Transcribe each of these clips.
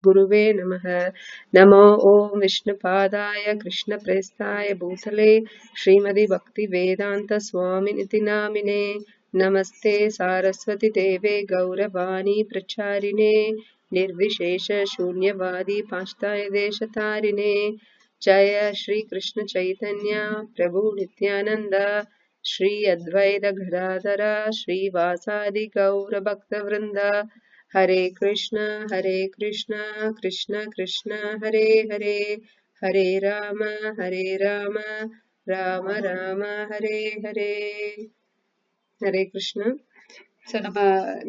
गुरुवे नमः। नमो ॐ विष्णुपादाय कृष्णप्रेष्ठाय भूतले श्रीमति भक्तिवेदान्त स्वामिनिति नामिने। नमस्ते सारस्वती देवे गौरवाणी प्रचारिणे निर्विशेष शून्यवादी पाश्चात्य देशतारिणे। जय श्री कृष्ण चैतन्य प्रभु नित्यानंद श्री अद्वैत गदाधर श्रीवासादि गौर भक्तवृंद। हरे कृष्णा कृष्णा कृष्णा हरे हरे, हरे राम राम राम हरे हरे. ஹரே கிருஷ்ணா. நம்ம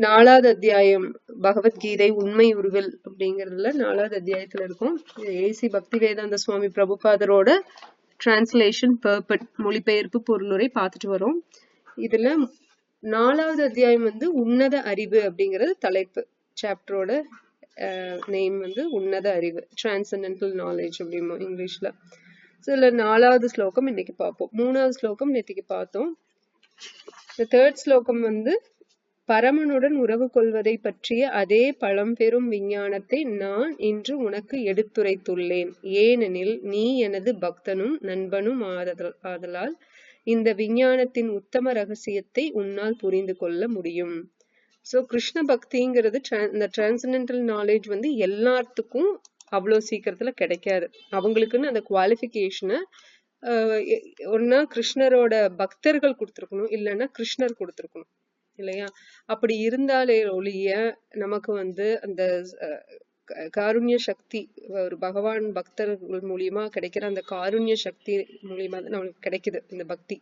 4வது அத்தியாயம் பகவத்கீதை உண்மை உருவல் அப்படிங்கறதுல 4வது அத்தியாயத்துல இருக்கும். ஏசி பக்தி வேதாந்த சுவாமி பிரபுபாதரோட டிரான்ஸ்லேஷன் பர்பட் மொழிபெயர்ப்பு பொருளுரை பார்த்துட்டு வரோம். இதுல 4வது அத்தியாயம் வந்து உன்னத அறிவு அப்படிங்கறது தலைப்பு. சாப்டரோட நேம் வந்து உன்னத அறிவு, டிரான்சென்டென்டல் நாலேஜ் அப்படிமோ இங்கிலீஷ்ல. இதுல 4வது ஸ்லோகம் இன்னைக்கு பார்ப்போம். 3வது ஸ்லோகம் நேத்திக்கு பார்த்தோம். தேர்ட் ஸ்லோகம் வந்து பரமனுடன் உறவு கொள்வதை பற்றிய அதே பழம்பெரும் விஞ்ஞானத்தை நான் இன்று உனக்கு எடுத்துரைத்துள்ளேன். ஏனெனில் நீ எனது பக்தனும் நண்பனும் ஆதலால் இந்த விஞ்ஞானத்தின் உத்தம ரகசியத்தை உன்னால் புரிந்து கொள்ள முடியும். சோ கிருஷ்ண பக்திங்கிறது இந்த டிரான்சென்டென்டல் நாலேஜ் வந்து எல்லாத்துக்கும் அவ்வளவு சீக்கிரத்துல கிடைக்காது. அவங்களுக்குன்னு அந்த குவாலிஃபிகேஷனை ஒன்னா கிருஷ்ணரோட பக்தர்கள் கொடுத்திருக்கணும், இல்லைன்னா கிருஷ்ணர் கொடுத்திருக்கணும் இல்லையா? அப்படி இருந்தாலே ஒழிய நமக்கு வந்து அந்த காருண்ய சக்தி, ஒரு பகவான் பக்தர்கள் மூலியமா கிடைக்கிற அந்த காருண்ய சக்தி மூலியமா தான் நம்மளுக்கு கிடைக்குது இந்த பக்தி.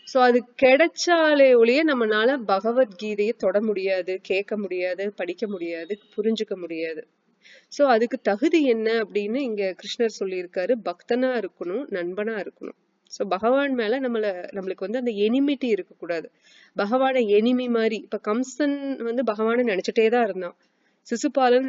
சோ அது கிடைச்சாலே ஒழிய நம்மளால பகவத்கீதையை தொட முடியாது, கேட்க முடியாது, படிக்க முடியாது, புரிஞ்சுக்க முடியாது. சோ அதுக்கு தகுதி என்ன அப்படின்னு இங்க கிருஷ்ணர் சொல்லியிருக்காரு. பக்தனா இருக்கணும், நண்பனா இருக்கணும். சோ பகவான் மேல நம்மளுக்கு வந்து அந்த எனிமிட்டி இருக்கக்கூடாது. பகவான எனிமி மாதிரி. இப்ப கம்சன் வந்து பகவான நினைச்சிட்டேதான் இருந்தான். சிசுபாலன்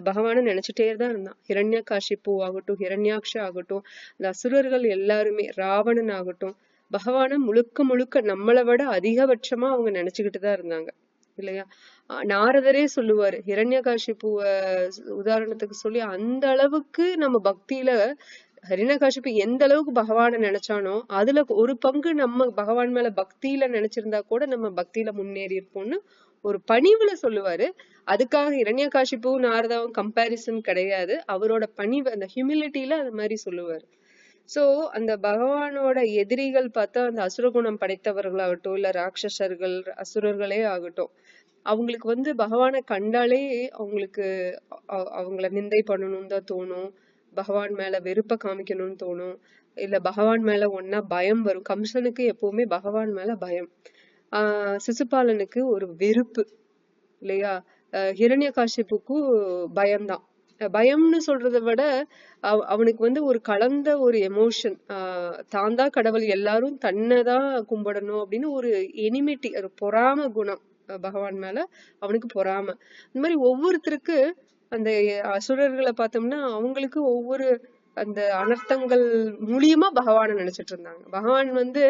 பகவான நினைச்சிட்டே தான் இருந்தான். ஹிரண்யகாசிப்பு ஆகட்டும், ஹிரண்யாக்ஷ ஆகட்டும், அந்த அசுரர்கள் எல்லாருமே, ராவணன் ஆகட்டும், பகவான முழுக்க முழுக்க நம்மளை விட அதிகபட்சமா அவங்க நினைச்சுக்கிட்டுதான் இருந்தாங்க இல்லையா? நாரதரே சொல்லுவாரு, ஹிரண்யகாசிப்புவ உதாரணத்துக்கு சொல்லி, அந்த அளவுக்கு நம்ம பக்தியில ஹிரண்யகாசிப்பு எந்த அளவுக்கு பகவான நினைச்சானோ அதுல ஒரு பங்கு நம்ம பகவான் மேல பக்தியில நினைச்சிருந்தா கூட நம்ம பக்தியில முன்னேறி இருப்போம்னு ஒரு பணிவுல சொல்லுவாரு. அதுக்காக ஹிரண்யகாசிப்பு நாரதாவும் கம்பேரிசன் கிடையாது. அவரோட பணிவு, அந்த ஹியூமிலிட்டியில அது மாதிரி சொல்லுவாரு. சோ அந்த பகவானோட எதிரிகள் பார்த்தா அந்த அசுரகுணம் படைத்தவர்களாகட்டும், இல்ல ராட்சசர்கள் அசுரர்களே ஆகட்டும், அவங்களுக்கு வந்து பகவானை கண்டாலே அவங்களுக்கு அவங்கள நிந்தை பண்ணணும்னு தான் தோணும். பகவான் மேல வெறுப்ப காமிக்கணும்னு தோணும். இல்ல பகவான் மேல ஒன்னா பயம் வரும். கம்சனுக்கு எப்பவுமே பகவான் மேல பயம், சிசுபாலனுக்கு ஒரு வெறுப்பு இல்லையா? ஹிரண்யகாசிப்புக்கு பயம்தான். பயம்னு சொல்றதை விட அவனுக்கு வந்து ஒரு கலந்த ஒரு எமோஷன். தான் தான் கடவுள், எல்லாரும் தன்னைதான் கும்பிடணும் அப்படின்னு ஒரு எனிமிட்டி, ஒரு பொறாம குணம் பகவான் மேல அவனுக்கு பொறாம. இந்த மாதிரி ஒவ்வொருத்தருக்கு அந்த அசுரர்களை பார்த்தோம்னா அவங்களுக்கு ஒவ்வொரு அந்த அனர்த்தங்கள் மூலியமா பகவானை நினைச்சிட்டு இருந்தாங்க. பகவான் வந்து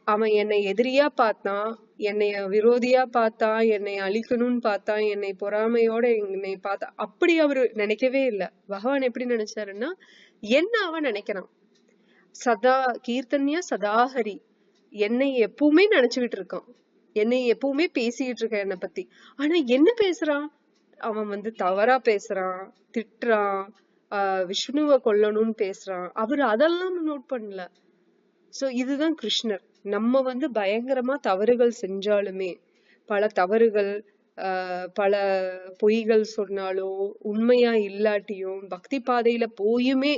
அவன் என்னை எதிரியா பார்த்தான், என்னைய விரோதியா பார்த்தான், என்னை அழிக்கணும்னு பார்த்தான், என்னை பொறாமையோட என்னை பார்த்தா, அப்படி அவரு நினைக்கவே இல்லை. பகவான் எப்படி நினைச்சாருன்னா, என்ன அவன் நினைக்கிறான், சதா கீர்த்தன்யா சதாஹரி, என்னை எப்பவுமே நினைச்சுக்கிட்டு இருக்கான், என்னை எப்பவுமே பேசிக்கிட்டு இருக்கான் என்னை பத்தி. ஆனா என்ன பேசுறான், அவன் வந்து தவறா பேசுறான், திட்டுறான், விஷ்ணுவை கொல்லணும்னு பேசுறான். அவரு அதெல்லாம் நோட் பண்ணல. சோ இதுதான் கிருஷ்ணர். நம்ம வந்து பயங்கரமா தவறுகள் செஞ்சாலுமே, பல தவறுகள், பல பொய்கள் சொன்னாலும், உண்மையா இல்லாட்டியும், பக்தி பாதையில போயுமே,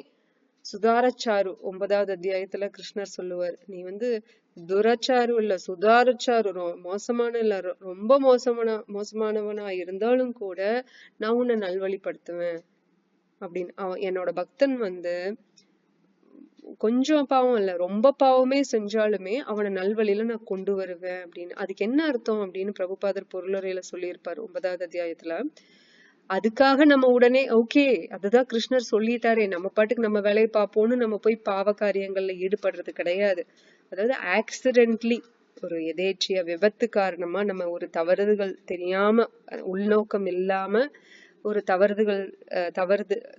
சுதாரச்சாரு 9வது அத்தியாயத்துல கிருஷ்ணர் சொல்லுவார், நீ வந்து துராச்சாரு இல்ல, சுதாரச்சாரு, மோசமான இல்ல, ரொம்ப மோசமானவனா இருந்தாலும் கூட நான் உன்னை நல்வழிப்படுத்துவேன் அப்படின்னு. என்னோட பக்தன் வந்து கொஞ்சம் பாவம் இல்ல, ரொம்ப பாவமே செஞ்சாலுமே அவனை நல்வழியில நான் கொண்டு வருவேன் அப்படின்னு. அதுக்கு என்ன அர்த்தம் அப்படின்னு பிரபுபாதர் பொருளுரையில சொல்லியிருப்பாரு 9வது அத்தியாயத்துல. அதுக்காக நம்ம உடனே ஓகே அதுதான் கிருஷ்ணர் சொல்லிட்டாரே, நம்ம பாட்டுக்கு நம்ம வேலையை பார்ப்போம்னு நம்ம போய் பாவ காரியங்கள்ல ஈடுபடுறது கிடையாது. அதாவது ஆக்சிடென்ட்லி, ஒரு எதேச்சியா விபத்து காரணமா நம்ம ஒரு தவறுகள் தெரியாம, உள்நோக்கம் இல்லாம ஒரு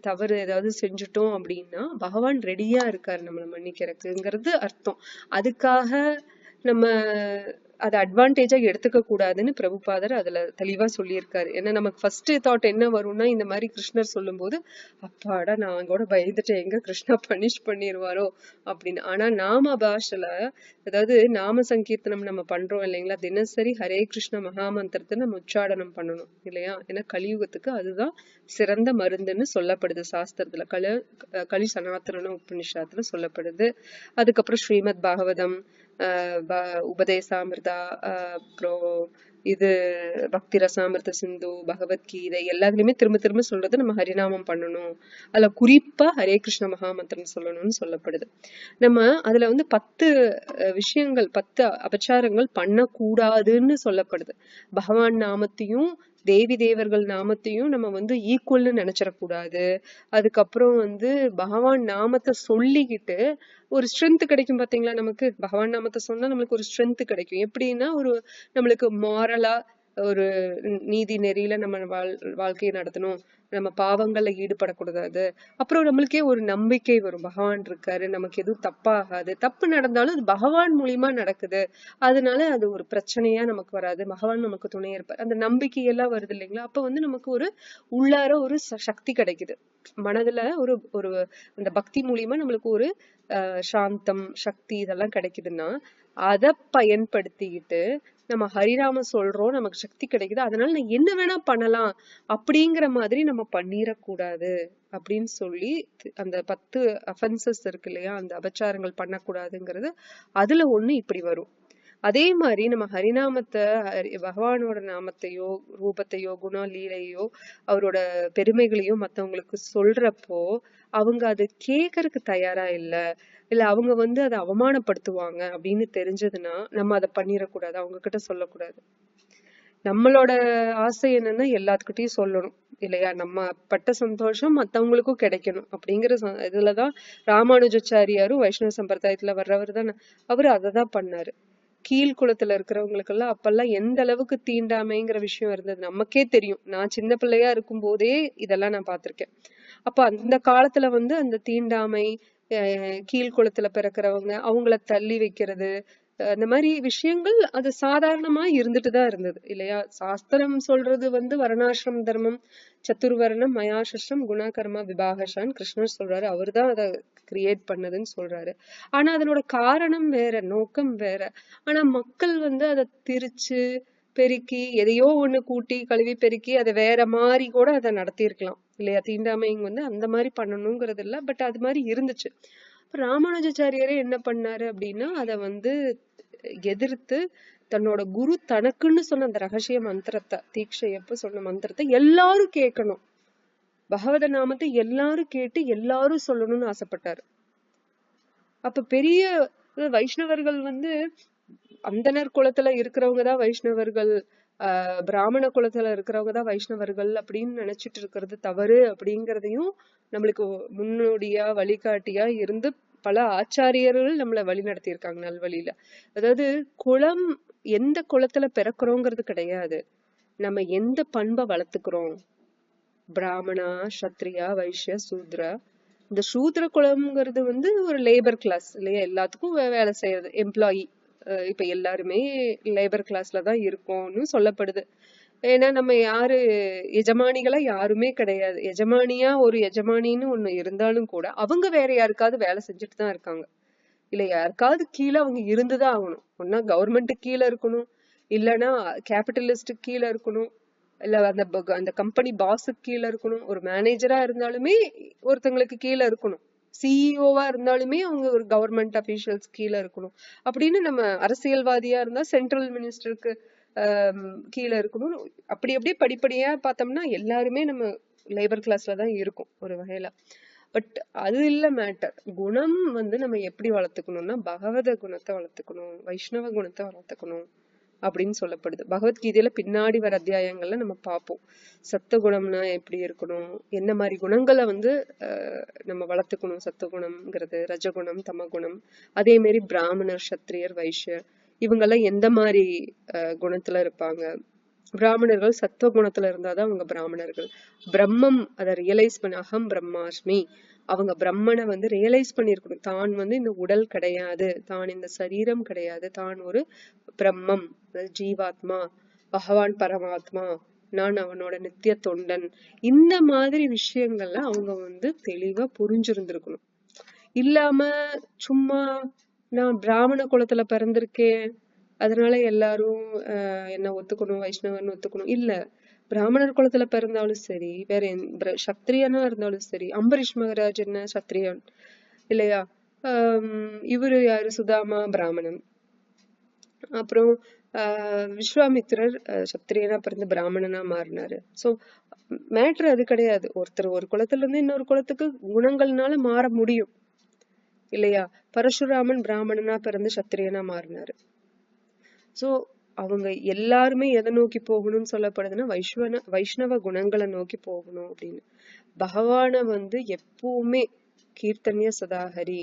தவறு ஏதாவது செஞ்சுட்டோம் அப்படின்னா பகவான் ரெடியா இருக்காரு நம்மளை மன்னிக்கிறதுங்கிறது அர்த்தம். அதுக்காக நம்ம அதை அட்வான்டேஜா எடுத்துக்க கூடாதுன்னு பிரபுபாதர் அதுல தெளிவா சொல்லியிருக்காரு. ஏன்னா நமக்கு ஃபர்ஸ்ட் தாட் என்ன வரும்னா, இந்த மாதிரி கிருஷ்ணர் சொல்லும் போது அப்பாடா நான் கூட பயந்துட்டேன், எங்க கிருஷ்ணா பனிஷ் பண்ணிடுவாரோ அப்படின்னு. ஆனா நாம பாஷையில, அதாவது நாம சங்கீர்த்தனம் நம்ம பண்றோம் இல்லைங்களா, தினசரி ஹரே கிருஷ்ண மகாமந்திரத்தை நம்ம உச்சாடனம் பண்ணணும் இல்லையா. ஏன்னா கலியுகத்துக்கு அதுதான் சிறந்த மருந்துன்னு சொல்லப்படுது சாஸ்திரத்துல. கலி சனாதன உபநிஷத்துல சொல்லப்படுது. அதுக்கப்புறம் ஸ்ரீமத் பாகவதம், உபதேசாமிர்தா, அப்புறம் இது பக்தி ரசாமிர்த சிந்து, பகவத்கீதை எல்லாத்துலயுமே திரும்ப திரும்ப சொல்றது நம்ம ஹரிநாமம் பண்ணணும். அதுல குறிப்பா ஹரே கிருஷ்ண மகாமந்திரம் சொல்லணும்னு சொல்லப்படுது. நம்ம அதுல 10 விஷயங்கள், 10 அபச்சாரங்கள் பண்ணக்கூடாதுன்னு சொல்லப்படுது. பகவான் நாமத்தையும் தேவி தேவர்கள் நாமத்தையும் நம்ம ஈக்குவல்னு நினைச்சிடக்கூடாது. அதுக்கப்புறம் பகவான் நாமத்தை சொல்லிக்கிட்டு ஒரு ஸ்ட்ரென்த் கிடைக்கும் பாத்தீங்களா. நமக்கு பகவான் நாமத்தை சொன்னா நம்மளுக்கு ஒரு ஸ்ட்ரென்த் கிடைக்கும். எப்படின்னா, ஒரு நம்மளுக்கு மாரலா ஒரு நீதி நெறியில நம்ம வாழ்க்கையை நடத்தணும், நம்ம பாவங்கள்ல ஈடுபடக்கூடாது. அப்புறம் நம்மளுக்கே ஒரு நம்பிக்கை வரும், பகவான் இருக்காரு, நமக்கு எதுவும் தப்பாகாது. தப்பு நடந்தாலும் அது பகவான் மூலியமா நடக்குது, அதனால அது ஒரு பிரச்சனையா நமக்கு வராது, பகவான் நமக்கு துணை இருப்பார். அந்த நம்பிக்கையெல்லாம் வருது இல்லைங்களா. அப்ப நமக்கு ஒரு உள்ளார ஒரு சக்தி கிடைக்குது. மனதுல ஒரு ஒரு அந்த பக்தி மூலியமா நம்மளுக்கு ஒரு சாந்தம், சக்தி இதெல்லாம் கிடைக்குதுன்னா, அதை பயன்படுத்திக்கிட்டு நம்ம ஹரிராம சொல்றோம், நமக்கு சக்தி கிடைக்குது, அதனால நான் என்ன வேணா பண்ணலாம் அப்படிங்கிற மாதிரி நம்ம பண்ணிடக்கூடாது அப்படின்னு சொல்லி அந்த 10 அஃபென்சஸ் இருக்கு இல்லையா, அந்த அபச்சாரங்கள் பண்ணக்கூடாதுங்கிறது அதுல ஒண்ணு இப்படி வரும். அதே மாதிரி நம்ம ஹரிநாமத்தை, பகவானோட நாமத்தையோ ரூபத்தையோ குணம் லீலையோ அவரோட பெருமைகளையோ மத்தவங்களுக்கு சொல்றப்போ அவங்க அது கேட்கறதுக்கு தயாரா இல்ல அவங்க அதை அவமானப்படுத்துவாங்க அப்படின்னு தெரிஞ்சதுன்னா நம்ம அதை பண்ணிடக்கூடாது, அவங்க கிட்ட சொல்லக்கூடாது. நம்மளோட ஆசை என்னன்னா எல்லாத்துக்கிட்டையும் சொல்லணும் இல்லையா, நம்ம பட்ட சந்தோஷம் மத்தவங்களுக்கும் கிடைக்கணும் அப்படிங்கிற இதுலதான் ராமானுஜாச்சாரியாரும் வைஷ்ணவ சம்பிரதாயத்துல வர்றவர் தான். அவரு அததான் பண்ணாரு. கீழ்குளத்துல இருக்கிறவங்களுக்கு எல்லாம் அப்பெல்லாம் எந்த அளவுக்கு தீண்டாமைங்கிற விஷயம் இருந்தது நமக்கே தெரியும். நான் சின்ன பிள்ளையா இருக்கும் போதே இதெல்லாம் நான் பார்த்திருக்கேன். அப்ப அந்த காலத்துல அந்த தீண்டாமை, கீழ்குளத்துல பிறக்கிறவங்க அவங்கள தள்ளி வைக்கிறது, அந்த மாதிரி விஷயங்கள் அது சாதாரணமா இருந்துட்டுதான் இருந்தது இல்லையா. சாஸ்திரம் சொல்றது வர்ணாசிரம் தர்மம் சத்துர்வர்ணம் மயாசம் குணகர்ம விபாகசான் கிருஷ்ணர் சொல்றாரு. அவர்தான் அதை கிரியேட் பண்ணதுன்னு சொல்றாரு. ஆனா அதனோட காரணம் வேற, நோக்கம் வேற. ஆனா மக்கள் அதை திரிச்சு பெருக்கி எதையோ ஒண்ணு கூட்டி கழுவி பெருக்கி அதை வேற மாதிரி கூட அதை நடத்தியிருக்கலாம் இல்லையா. தீண்டாமை அந்த மாதிரி பண்ணணுங்கிறது இல்ல, பட் அது மாதிரி இருந்துச்சு. ராமானுஜாச்சாரியரே என்ன பண்ணாரு அப்படின்னா, அதை எதிர்த்து தன்னோட குரு தனக்குன்னு சொன்ன அந்த ரகசிய மந்திரத்தை, தீட்சையப்ப சொன்ன மந்திரத்தை எல்லாரும் கேட்கணும், பகவத நாமத்தை எல்லாரும் கேட்டு எல்லாரும் சொல்லணும்னு ஆசைப்பட்டாரு. அப்ப பெரிய வைஷ்ணவர்கள் அந்தனர் குலத்துல இருக்கிறவங்கதான் வைஷ்ணவர்கள், பிராமண குலத்துல இருக்கிறவங்கதான் வைஷ்ணவர்கள் அப்படின்னு நினைச்சிட்டு இருக்கிறது தவறு அப்படிங்கிறதையும் நம்மளுக்கு முன்னோடியா வழிகாட்டியா இருந்து பல ஆச்சாரியர்கள் நம்மள வழி நடத்தி இருக்காங்க நல்வழியில. அதாவது குலம் எந்த குலத்துல பிறக்கிறோங்கிறது கிடையாது, நம்ம எந்த பண்பை வளர்த்துக்கிறோம். பிராமணா, சத்ரியா, வைஷ்ய, சூத்ரா. இந்த சூத்ர குலம்ங்கிறது ஒரு லேபர் கிளாஸ் இல்லையா, எல்லாத்துக்கும் வேலை செய்யறது, எம்ப்ளாயி. இப்ப எல்லாருமே லேபர் கிளாஸ்ல தான் இருக்கோம்னு சொல்லப்படுது. ஏன்னா நம்ம யாரு எஜமானிகளா யாருமே கிடையாது. எஜமானியா ஒரு எஜமானின்னு ஒண்ணு இருந்தாலும் கூட அவங்க வேற யாருக்காவது வேலை செஞ்சுட்டு தான் இருக்காங்க இல்ல, யாருக்காவது கீழே அவங்க இருந்துதான் ஆகணும். ஒன்னா கவர்மெண்ட்டுக்கு கீழே இருக்கணும், இல்லைன்னா கேபிட்டலிஸ்டுக்கு கீழே இருக்கணும், இல்ல அந்த கம்பெனி பாஸுக்கு கீழே இருக்கணும். ஒரு மேனேஜரா இருந்தாலுமே ஒருத்தங்களுக்கு கீழே இருக்கணும், சிஇஓவா இருந்தாலுமே அவங்க ஒரு கவர்மெண்ட் அபிஷியல்ஸ் கீழே இருக்கணும் அப்படின்னு. நம்ம அரசியல்வாதியா இருந்தா சென்ட்ரல் மினிஸ்டருக்கு கீழே இருக்கணும். அப்படி அப்படியே படிப்படியா பார்த்தோம்னா எல்லாருமே நம்ம லேபர் கிளாஸ்ல தான் இருக்கும் ஒரு வகையில. பட் அது இல்ல மேட்டர். குணம் நம்ம எப்படி வளர்த்துக்கணும்னா பகவத குணத்தை வளர்த்துக்கணும், வைஷ்ணவ குணத்தை வளர்த்துக்கணும் அப்படின்னு சொல்லப்படுது. பகவத்கீதையில பின்னாடி வர அத்தியாயங்கள்ல நம்ம பார்ப்போம் சத்துவகுணம்னா எப்படி இருக்கணும், என்ன மாதிரி குணங்களை நம்ம வளர்த்துக்கணும். சத்துவகுணம்ங்கிறது ரஜகுணம், தமகுணம். அதே மாதிரி பிராமணர், சத்திரியர், வைஷ்யர் இவங்கெல்லாம் எந்த மாதிரி குணத்துல இருப்பாங்க, பிராமணர்கள் சத்துவ குணத்துல இருந்தாதான் அவங்க பிராமணர்கள். பிரம்மம் அதை ரியலைஸ் பண்ண, அகம் பிரம்மாஸ்மி, அவங்க பிரம்மனை வந்து ரியலைஸ் பண்ணிருக்கணும். தான் வந்து இந்த உடல் கிடையாது, தான் இந்த சரீரம் கிடையாது, தான் ஒரு பிரம்மம், ஜீவாத்மா, பகவான் பரமாத்மா, நான் அவனோட நித்திய தொண்டன். இந்த மாதிரி விஷயங்கள்ல அவங்க வந்து தெளிவா புரிஞ்சிருந்திருக்கணும். இல்லாம சும்மா நான் பிராமண குலத்துல பிறந்திருக்கேன் அதனால எல்லாரும் என்ன ஒத்துக்கணும், வைஷ்ணவன் ஒத்துக்கணும் இல்ல. பிராமணர் குலத்துல பிறந்தாலும் சரி, வேற சத்திரியனா இருந்தாலும் சரி. அம்பரீஷ் மகராஜ் என்ன சத்திரியன் இல்லையா? இவரு யாரு, சுதாமா பிராமணன். அப்புறம் விஸ்வாமித்திரர் சத்திரியனா பிறந்து பிராமணனா மாறினாரு. சோ மேட்ரு அது கிடையாது. ஒருத்தர் ஒரு குலத்துல இருந்து இன்னொரு குலத்துக்கு குணங்கள்னால மாற முடியும் இல்லையா? பரசுராமன் பிராமணனா பிறந்து சத்திரியனா மாறினாரு. சோ அவங்க எல்லாருமே எதை நோக்கி போகணும்னு சொல்லப்படுதுன்னா வைஷ்ணவ குணங்களை நோக்கி போகணும் அப்படின்னு. பகவான வந்து எப்பவுமே கீர்த்தனிய சதாஹரி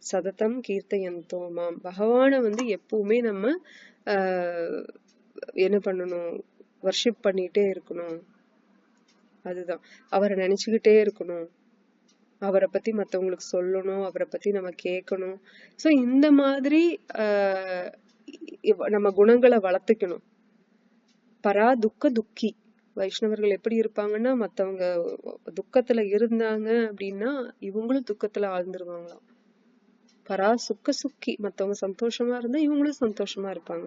சததம் கீர்த்தயந்தோ மாம், பகவான வந்து எப்பவுமே நம்ம என்ன பண்ணணும், வர்ஷிப் பண்ணிட்டே இருக்கணும். அதுதான், அவரை நினைச்சுக்கிட்டே இருக்கணும், அவரை பத்தி மத்தவங்களுக்கு சொல்லணும், அவரை பத்தி நம்ம கேட்கணும். சோ இந்த மாதிரி நம்ம குணங்களை வளர்த்துக்கணும். பரா துக்க துக்கி, வைஷ்ணவர்கள் எப்படி இருப்பாங்கன்னா மத்தவங்க துக்கத்துல இருந்தாங்க அப்படின்னா இவங்களும் துக்கத்துல ஆழ்ந்துருவாங்களாம். பரா சுக்க சுக்கி, மத்தவங்க சந்தோஷமா இருந்தா இவங்களும் சந்தோஷமா இருப்பாங்க.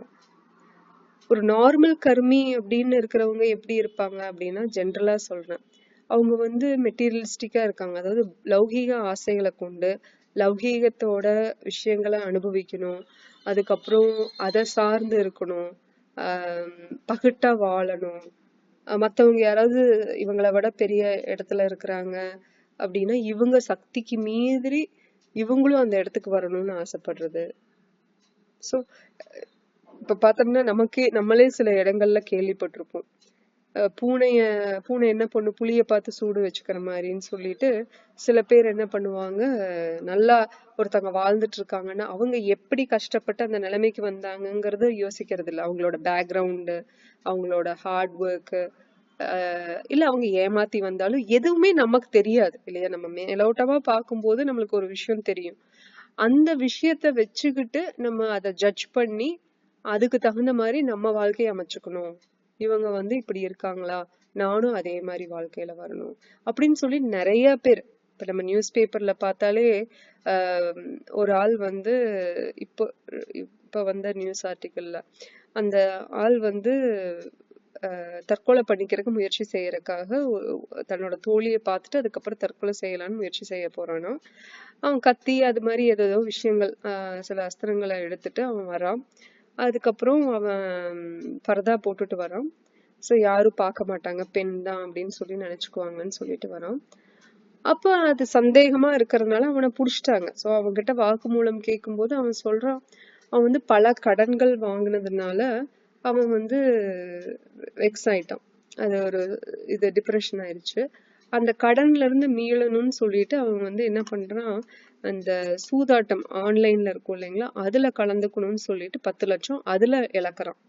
ஒரு நார்மல் கர்மி அப்படின்னு இருக்கிறவங்க எப்படி இருப்பாங்க அப்படின்னா, ஜென்ரலா சொல்றேன், அவங்க வந்து மெட்டீரியலிஸ்டிக்கா இருக்காங்க. அதாவது லௌகீக ஆசைகளை கொண்டு லௌகீகத்தோட விஷயங்களை அனுபவிக்கணும், அதுக்கப்புறம் அதை சார்ந்து இருக்கணும், பகிட்டா வாழணும். மத்தவங்க யாராவது இவங்களை விட பெரிய இடத்துல இருக்கிறாங்க அப்படின்னா இவங்க சக்திக்கு மீறி இவங்களும் அந்த இடத்துக்கு வரணும்னு ஆசைப்படுறது. சோ இப்ப பார்த்தோம்னா நம்மளே சில இடங்கள்ல கேள்விப்பட்டிருப்போம், பூனை என்ன பண்ணு, புளிய பார்த்து சூடு வச்சுக்கிற மாதிரின்னு சொல்லிட்டு சில பேர் என்ன பண்ணுவாங்க, நல்லா ஒருத்தவங்க வாழ்ந்துட்டு இருக்காங்கன்னா அவங்க எப்படி கஷ்டப்பட்டு அந்த நிலைமைக்கு வந்தாங்கங்கறத யோசிக்கிறது இல்லை. அவங்களோட பேக்ரவுண்டு, அவங்களோட ஹார்ட் ஒர்க்கு, இல்ல அவங்க ஏமாத்தி வந்தாலும் எதுவுமே நமக்கு தெரியாது இல்லையா? நம்ம மேலோட்டமா பார்க்கும்போது நம்மளுக்கு ஒரு விஷயம் தெரியும். அந்த விஷயத்த வச்சுக்கிட்டு நம்ம அதை ஜட்ஜ் பண்ணி அதுக்கு தகுந்த மாதிரி நம்ம வாழ்க்கையை அமைச்சுக்கணும். இவங்க வந்து இப்படி இருக்காங்களா, நானும் அதே மாதிரி வாழ்க்கையில வரணும் அப்படின்னு சொல்லி நிறைய பேர். இப்ப நம்ம நியூஸ் பேப்பர்ல பார்த்தாலே ஒரு ஆள் வந்து இப்ப வந்த நியூஸ் ஆர்டிக்கல்ல அந்த ஆள் வந்து தற்கொலை பண்ணிக்கிறதுக்கு முயற்சி செய்யறதுக்காக தன்னோட தோழியை பார்த்துட்டு அதுக்கப்புறம் தற்கொலை செய்யலான்னு முயற்சி செய்ய போறானா. அவன் கத்தி அது மாதிரி ஏதோ விஷயங்கள் சில அஸ்திரங்களை எடுத்துட்டு அவன் வரான். அதுக்கப்புறம் அவன் பரதா போட்டுட்டு வரான். சோ யாரும் பார்க்க மாட்டாங்க, பெண் தான் அப்படின்னு சொல்லி நினைச்சுக்குவாங்கன்னு சொல்லிட்டு வரான். அப்ப அது சந்தேகமா இருக்கிறதுனால அவனை புடிச்சிட்டாங்க. சோ அவன்கிட்ட வாக்குமூலம் கேட்கும் போது அவன் சொல்றான், அவன் வந்து பல கடன்கள் வாங்கினதுனால அவன் வந்து வெக்ஸ் ஆயிட்டான். அது ஒரு டிப்ரெஷன் ஆயிடுச்சு. அந்த கடன்ல இருந்து மீளணும்னு சொல்லிட்டு அவன் வந்து என்ன பண்றான், அந்த சூதாட்டம் ஆன்லைன்ல இருக்கும் இல்லைங்களா, அதுல கலந்துக்கணும்னு சொல்லிட்டு 10 லட்சம் அதுல இழக்கிறான்.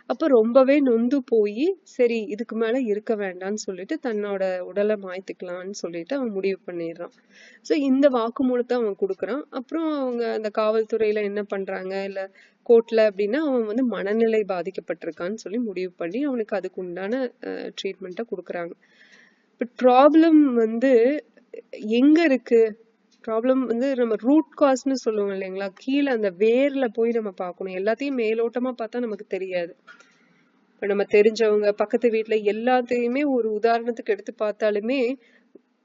அப்ப ரொம்பவே நொந்து போய் சரி இதுக்கு மேல இருக்க வேண்டாம்னு சொல்லிட்டு தன்னோட உடலை மாய்த்துக்கலாம்னு சொல்லிட்டு அவன் முடிவு பண்ணிடுறான். சோ இந்த வாக்குமூலத்தை அவன் கொடுக்குறான். அப்புறம் அவங்க அந்த காவல்துறையில என்ன பண்றாங்க, இல்ல கோர்ட்ல அப்படின்னா அவன் வந்து மனநிலை பாதிக்கப்பட்டிருக்கான்னு சொல்லி முடிவு பண்ணி அவனுக்கு அதுக்கு உண்டான ட்ரீட்மெண்ட்டை கொடுக்குறாங்க. பட் ப்ராப்ளம் வந்து எங்க இருக்கு, ப்ராப்ளம் வந்து நம்ம ரூட் காஸ்ன்னு சொல்லுவோம் இல்லைங்களா, கீழே அந்த வேர்ல போய் நம்ம பார்க்கணும். எல்லாத்தையும் மேலோட்டமா பார்த்தா நமக்கு தெரியாது. இப்ப நம்ம தெரிஞ்சவங்க பக்கத்து வீட்டுல எல்லாத்தையுமே ஒரு உதாரணத்துக்கு எடுத்து பார்த்தாலுமே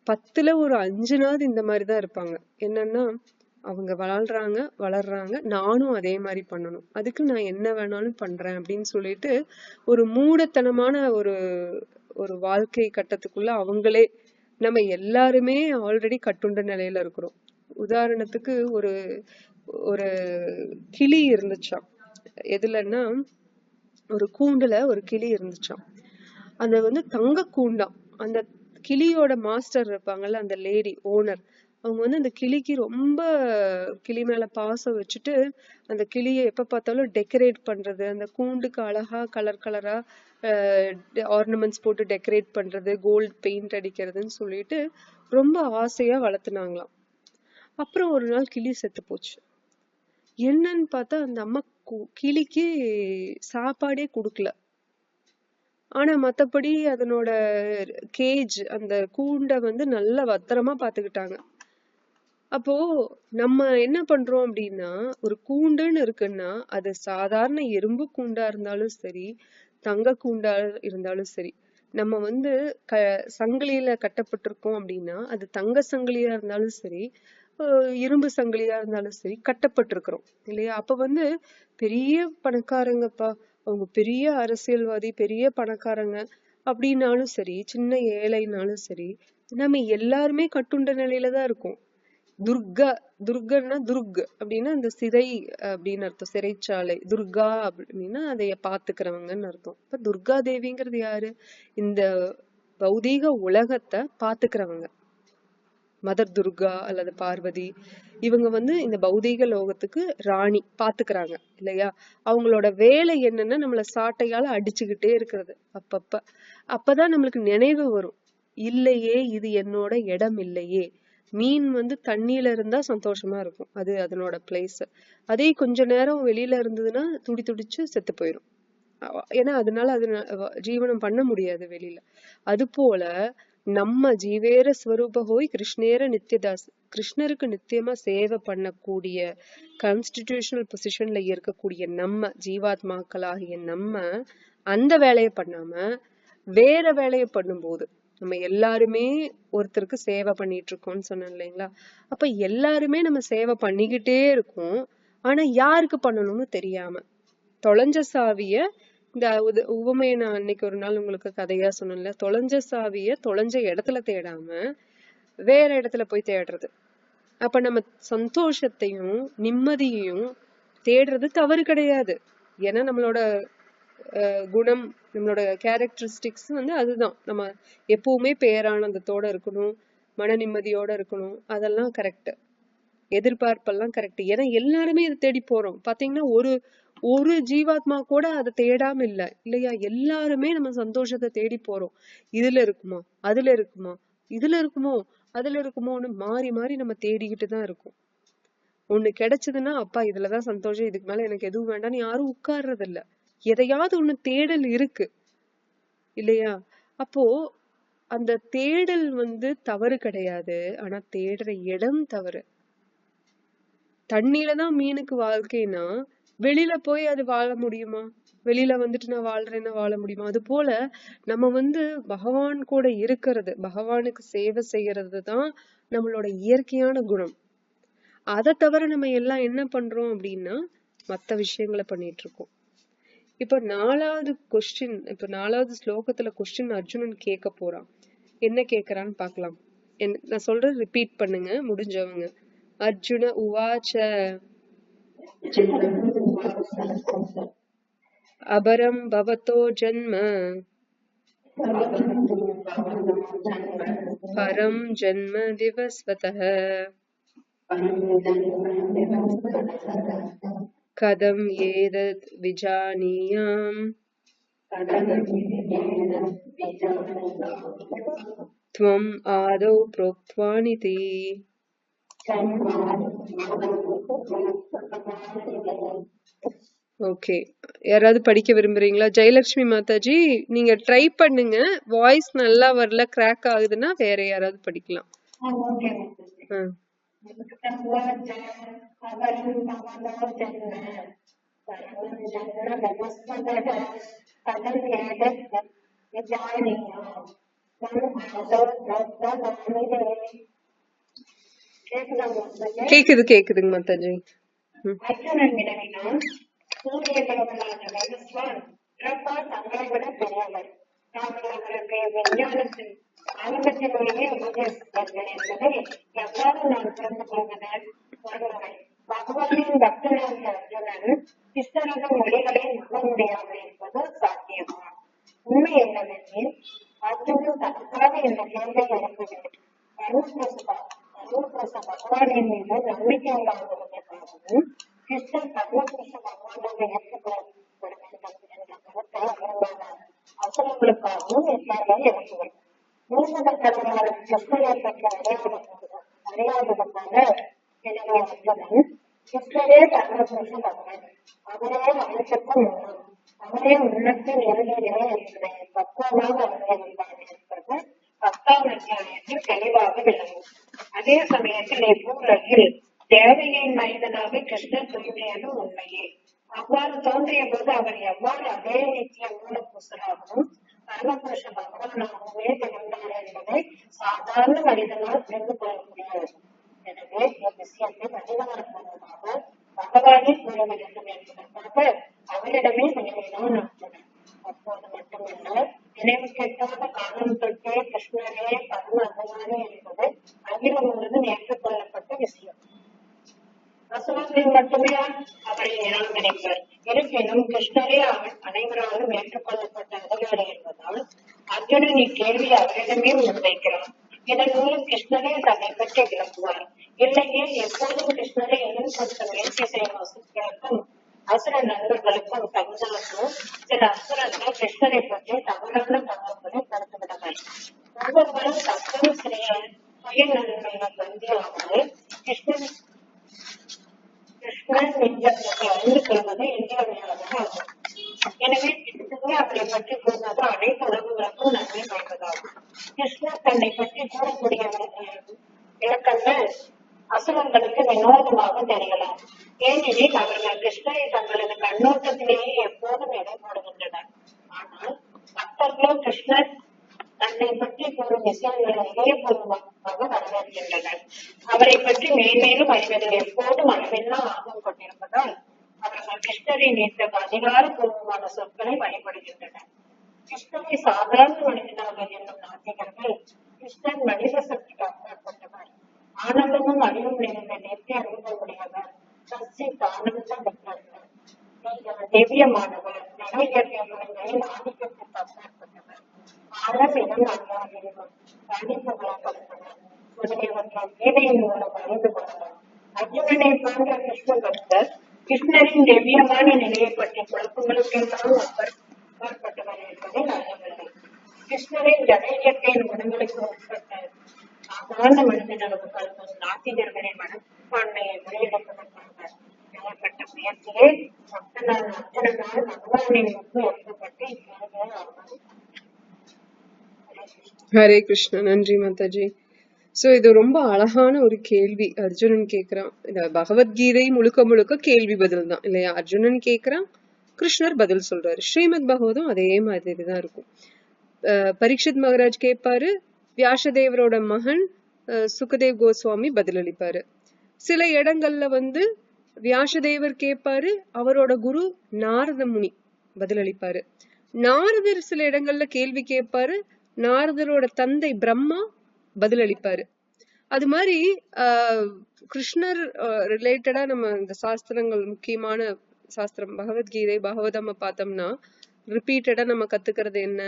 10ல ஒரு 5 இந்த மாதிரிதான் இருப்பாங்க. என்னன்னா அவங்க வளர்றாங்க, நானும் அதே மாதிரி பண்ணணும், அதுக்கு நான் என்ன வேணாலும் பண்றேன் அப்படின்னு சொல்லிட்டு ஒரு மூடத்தனமான ஒரு வாழ்க்கை கட்டத்துக்குள்ள அவங்களே. நம்ம எல்லாருமே ஆல்ரெடி கட்டுண்ட நிலையில இருக்கிறோம். உதாரணத்துக்கு ஒரு ஒரு கிளி இருந்துச்சாம். எதுலன்னா ஒரு கூண்டுல ஒரு கிளி இருந்துச்சாம். அந்த வந்து தங்க கூண்டாம். அந்த கிளியோட மாஸ்டர் இருப்பாங்கல்ல, அந்த லேடி ஓனர், அவங்க வந்து அந்த கிளிக்கு ரொம்ப கிளி மேல பாசம் வச்சுட்டு அந்த கிளியை எப்ப பார்த்தாலும் டெக்கரேட் பண்றது, அந்த கூண்டுக்கு அழகா கலர் கலரா ஆர்னமெண்ட்ஸ் போட்டு டெக்கரேட் பண்றது, கோல்ட் பெயிண்ட் அடிக்கிறதுன்னு சொல்லிட்டு ரொம்ப ஆசையா வளர்த்துனாங்களாம். அப்புறம் ஒரு நாள் கிளி செத்து போச்சு. என்னன்னு பார்த்தா அந்த அம்மா கிளிக்கு சாப்பாடே கொடுக்கல. ஆனா மத்தபடி அதனோட கேஜ், அந்த கூண்டை வந்து நல்லா பத்திரமா பாத்துக்கிட்டாங்க. அப்போ நம்ம என்ன பண்றோம் அப்படின்னா, ஒரு கூண்டுன்னு இருக்குன்னா அது சாதாரண எறும்பு கூண்டா இருந்தாலும் சரி, தங்க கூண்டா இருந்தாலும் சரி, நம்ம வந்து சங்கிலியில கட்டப்பட்டிருக்கோம் அப்படின்னா அது தங்க சங்கிலியா இருந்தாலும் சரி, இரும்பு சங்கிலியா இருந்தாலும் சரி கட்டப்பட்டிருக்கிறோம் இல்லையா? அப்ப வந்து பெரிய பணக்காரங்கப்பா, அவங்க பெரிய அரசியல்வாதி, பெரிய பணக்காரங்க அப்படின்னாலும் சரி, சின்ன ஏழைனாலும் சரி, நம்ம எல்லாருமே கட்டுண்ட நிலையில தான் இருக்கோம். துர்கா, துர்கன்னா துர்க் அப்படின்னா அந்த சிறை அப்படின்னு அர்த்தம், சிறைச்சாலை. துர்கா அப்படின்னா அதைய பாத்துக்கிறவங்கன்னு அர்த்தம். இப்ப துர்கா தேவிங்கிறது யாரு? இந்த பௌதீக உலகத்தை பாத்துக்கிறவங்க. மதர் துர்கா அல்லது பார்வதி, இவங்க வந்து இந்த பௌதீக லோகத்துக்கு ராணி, பாத்துக்கிறாங்க இல்லையா? அவங்களோட வேலை என்னன்னா நம்மள சாட்டையால அடிச்சுக்கிட்டே இருக்கிறது அப்பப்ப. அப்பதான் நம்மளுக்கு நினைவு வரும், இல்லையே இது என்னோட இடம் இல்லையே. மீன் வந்து தண்ணியில இருந்தா சந்தோஷமா இருக்கும், அது அதனோட பிளேஸ். அதே கொஞ்ச நேரம் வெளியில இருந்ததுன்னா துடி துடிச்சு செத்து போயிடும். ஏன்னா அதனால அது ஜீவனம் பண்ண முடியாது வெளியில. அது போல நம்ம ஜீவேர ஸ்வரூப ஹோய் கிருஷ்ணேர நித்யதாஸ், கிருஷ்ணருக்கு நித்தியமா சேவை பண்ணக்கூடிய கான்ஸ்டிடியூஷனல் பொசிஷன்ல இருக்கக்கூடிய நம்ம ஜீவாத்மாக்களாகிய நம்ம அந்த வேலையை பண்ணாம வேற வேலையை பண்ணும்போது, நம்ம எல்லாருமே ஒருத்தருக்கு சேவை பண்ணிட்டு இருக்கோம்னு சொன்னேன் இல்லைங்களா? அப்ப எல்லாருமே நம்ம சேவை பண்ணிக்கிட்டே இருக்கோம், ஆனா யாருக்கு பண்ணணும்னு தெரியாம தொலைஞ்ச சாவிய, இந்த உவமையை நான் அன்னைக்கு ஒரு நாள் உங்களுக்கு கதையா சொன்னேன்ல, தொலைஞ்ச சாவிய தொலைஞ்ச இடத்துல தேடாம வேற இடத்துல போய் தேடுறது. அப்ப நம்ம சந்தோஷத்தையும் நிம்மதியையும் தேடுறது தவறு கிடையாது. ஏன்னா நம்மளோட குணம், நம்மளோட கேரக்டரிஸ்டிக்ஸ் வந்து அதுதான். நம்ம எப்பவுமே பேரானந்தத்தோட இருக்கணும், மன நிம்மதியோட இருக்கணும், அதெல்லாம் கரெக்ட். எதிர்பார்ப்பெல்லாம் கரெக்ட். ஏன்னா எல்லாருமே இதை தேடி போறோம். பாத்தீங்கன்னா ஒரு ஒரு ஜீவாத்மா கூட அதை தேடாம இல்ல இல்லையா? எல்லாருமே நம்ம சந்தோஷத்தை தேடி போறோம். இதுல இருக்குமா, அதுல இருக்குமா, இதுல இருக்குமோ, அதுல இருக்குமோன்னு மாறி மாறி நம்ம தேடிக்கிட்டு தான் இருக்கோம். ஒண்ணு கிடைச்சதுன்னா அப்பா இதுலதான் சந்தோஷம், இதுக்கு மேல எனக்கு எதுவும் வேண்டாம்னு யாரும் உட்கார்றது இல்ல. எதையாவது ஒண்ணு தேடல் இருக்கு இல்லையா? அப்போ அந்த தேடல் வந்து தவறு கிடையாது, ஆனா தேடுற இடம் தவறு. தண்ணியில தான் மீனுக்கு வாழ்க்கைனா வெளியில போய் அது வாழ முடியுமா? வெளியில வந்துட்டு நான் வாழ்றேன்னா வாழ முடியுமா? அது போல நம்ம வந்து பகவான் கூட இருக்கிறது, பகவானுக்கு சேவை செய்யறது தான் நம்மளோட இயற்கையான குணம். அதை தவிர நம்ம எல்லாம் என்ன பண்றோம் அப்படின்னா மத்த விஷயங்களை பண்ணிட்டு இருக்கோம். இப்ப 4வது கொஸ்டின், இப்ப 4வது ஸ்லோகத்துல கொஸ்டின் அர்ஜுனன் கேட்க போறான். என்ன கேக்குறான்னு பாக்கலாம். நான் சொல்றது ரிப்பீட் பண்ணுங்க முடிஞ்சவங்க. அர்ஜுன உவாச்ச அபரம் பவதோ ஜன்ம பரம் ஜன்ம திவஸ்வதः கதம் ஏதத் விஜானியாம் த்வம் ஆதௌ ப்ரோக்த்வானிதி. ஓகே, யாராவது படிக்க விரும்புறீங்களா? ஜெயலட்சுமி மாதாஜி நீங்க ட்ரை பண்ணுங்க, வாய்ஸ் நல்லா வரல, கிராக் ஆகுதுன்னா வேற யாராவது படிக்கலாம். கேக்குது கேக்குதுங்க மாதாஜி. பகவானின் பக்தனாகிய அர்ஜுனன் கிருஷ்ணரது மொழிகளை நம்ப முடியாமல் இருப்பது சாத்தியமா? உண்மை என்னவெனில் அர்ஜுனன் தனக்காக இந்த கேள்வியை எழுப்புகிறது. அனுப்பிரசம் பகவானின் மீது நம்பிக்கை உண்டாகுவதற்காகவும் கிருஷ்ணன் சர்வபுருஷ பகவானோடு ஏற்றுக்கொள்ளப்பட வேண்டும் என்ற கருத்தை அவர்களான அசுரங்களுக்காகவும் இப்பாடல் எழுதுவது. மூன்றாவது தலைவர் கிருஷ்ணரை பற்றி அறியாதது போல எனவே அர்ஜுனன் கிருஷ்ணரே சர்வபுருஷ பகவான், அவரே அனைத்துக்கும் உண்மை, அவரே உள்ளத்தின் இறுதியிலே என்பதை பக்குவமாக அறிந்திருப்பார் என்பது 10ஆம் அத்தியாயத்தில் தெளிவாக விளங்கும். அதே சமயத்தில் இப்பூலகில் தேவையின் மனிதனாக கிருஷ்ணர் தோன்றியதும் உண்மையே. அவ்வாறு தோன்றிய போது அவர் எவ்வாறு அதே நித்திய மூலபுருஷராகவும் சர்வபுருஷ பகவானாகவே திகழ்ந்தார் என்பதை சாதாரண மனிதனால் புரிந்து கொள்ள முடியாது. எனவே இவ்விஷயத்தை அதிகாரப்பூர்வமாக பகவானே கூற வேண்டும் என்பதற்காக அவரிடமே வினவினான் அர்ஜுனன். அப்போது மட்டுமல்ல, நினைவு கெட்டாத காலம் தொட்டே கிருஷ்ணரே பரம அபிமானி என்பது அகிலம் முழுவதும் ஏற்றுக்கொள்ளப்பட்ட விஷயம். அசுரர்கள் மட்டுமே அவரை நிராகரிப்பர். இருப்பினும் கிருஷ்ணரே அவன் அனைவராலும் ஏற்றுக்கொள்ளப்பட்ட அதிகாரி என்பதால் அர்ஜுனன் இக்கேள்வியை அவரிடமே முன்வைக்கிறான். இதன் மூலம் கிருஷ்ணரே தன்னை பற்றி விளக்குவார். இல்லையே எப்போதும் கிருஷ்ணரை எதிர்கொடுத்த முயற்சி செய்யும் அசுரர்களுக்கும் அசுர நண்பர்களுக்கும் தகுந்தாலும் சில அசுரர்கள் கிருஷ்ணரை பற்றி தவறான தகவல்களை கருத்துவிடவர். ஒவ்வொருவரும் தத்தம் சிறிய சுய நன்மையை கருதியாவது கிருஷ்ணன் நெஞ்சத்தை அறிந்து கொள்வது இன்றியமையாததாகும். எனவே கிருஷ்ணனே அவரை பற்றி கூறுவது அனைத்து உறவுகளுக்கும் நன்மை பயன்பதாகும். கிருஷ்ணர் தன்னை பற்றி கூறக்கூடிய விளக்கங்கள் அசுரங்களுக்கு வினோதமாக தெரியலாம். ஏனெனில் அவர்கள் கிருஷ்ணரை தங்களது கண்ணோட்டத்திலேயே எப்போதும் எடை போடுகின்றனர். ஆனால் பக்தர்களோ கிருஷ்ணர் தன்னை பற்றி கூறும் விஷயங்களை இதயபூர்வமாக வரவேற்கின்றனர். அவரை பற்றி மேன்மேலும் அறிவதில் எப்போதும் அளவில்லா ஆர்வம் கொண்டிருப்பதால் அவர்கள் கிருஷ்ணரின் இத்தகைய அதிகாரப்பூர்வமான சொற்களை வழிபடுகின்றனர். கிருஷ்ணரை சாதாரண மனிதனாக என்னும் நாத்திகர்கள் கிருஷ்ணன் மனித சக்திக்கு அப்பாற்பட்டவர், ஆனந்தமும் அறிவும் நிறைந்த நித்திய அறிவுகள் உடையவர், சசி ஆனந்த பெற்றவர், திவ்யமானவர், நிறைவேற்றிய குணங்களில் ஆதிக்கத்திற்கு அப்பாற்பட்டவர், ஆழமிடம் அறியாதவர், கண்டிப்புகளை கொடுத்தவர் முதலியவற்றை கீதையின் மூலம் அறிந்து கொள்ளவர். அர்ஜுனனை போன்ற கிருஷ்ண பக்தர் கிருஷ்ணரின் திவ்யமான நிலையை பற்றிய குழப்பங்களுக்கெல்லாம் அப்பாற்பட்டவர் என்பதை அறியவில்லை. கிருஷ்ணரின் ஜடையத்தின் குணங்களுக்கு உட்பட்ட சாதாரண மனிதனது கருத்தும் நாத்திகர்களின் மனப்பான்மையை முறியடிப்பதற்காக செய்யப்பட்ட முயற்சியே பக்தனான அர்ஜுனனால் பகவானின் முன்பு எழுதப்பட்டு இக்கேள்வியை ஆகும். ஹரே கிருஷ்ணா. நன்றி மாதாஜி. சோ இது ரொம்ப அழகான ஒரு கேள்வி அர்ஜுனன் கேக்குறான். இந்த பகவத்கீதை முழுக்க முழுக்க கேள்வி பதில் தான் இல்லையா? அர்ஜுனன் கேக்குறான், கிருஷ்ணர் பதில் சொல்றாரு. ஸ்ரீமத் பகவதும் அதே மாதிரிதான் இருக்கும். பரீட்சித் மகாராஜ் கேட்பாரு, வியாசதேவரோட மகன் சுகதேவ் கோஸ்வாமி பதிலளிப்பாரு. சில இடங்கள்ல வியாசதேவர் கேட்பாரு, அவரோட குரு நாரத முனி பதிலளிப்பாரு. நாரதர் சில இடங்கள்ல கேள்வி கேட்பாரு, நாரதரோட தந்தை பிரம்மா பதிலளிப்பாரு. அது மாதிரி கிருஷ்ணர் ரிலேட்டடா நம்ம இந்த சாஸ்திரங்கள், முக்கியமான சாஸ்திரம் பகவத்கீதை பகவதம் பார்த்தோம்னா ரிப்பீட்டடா நம்ம கத்துக்கிறது என்ன?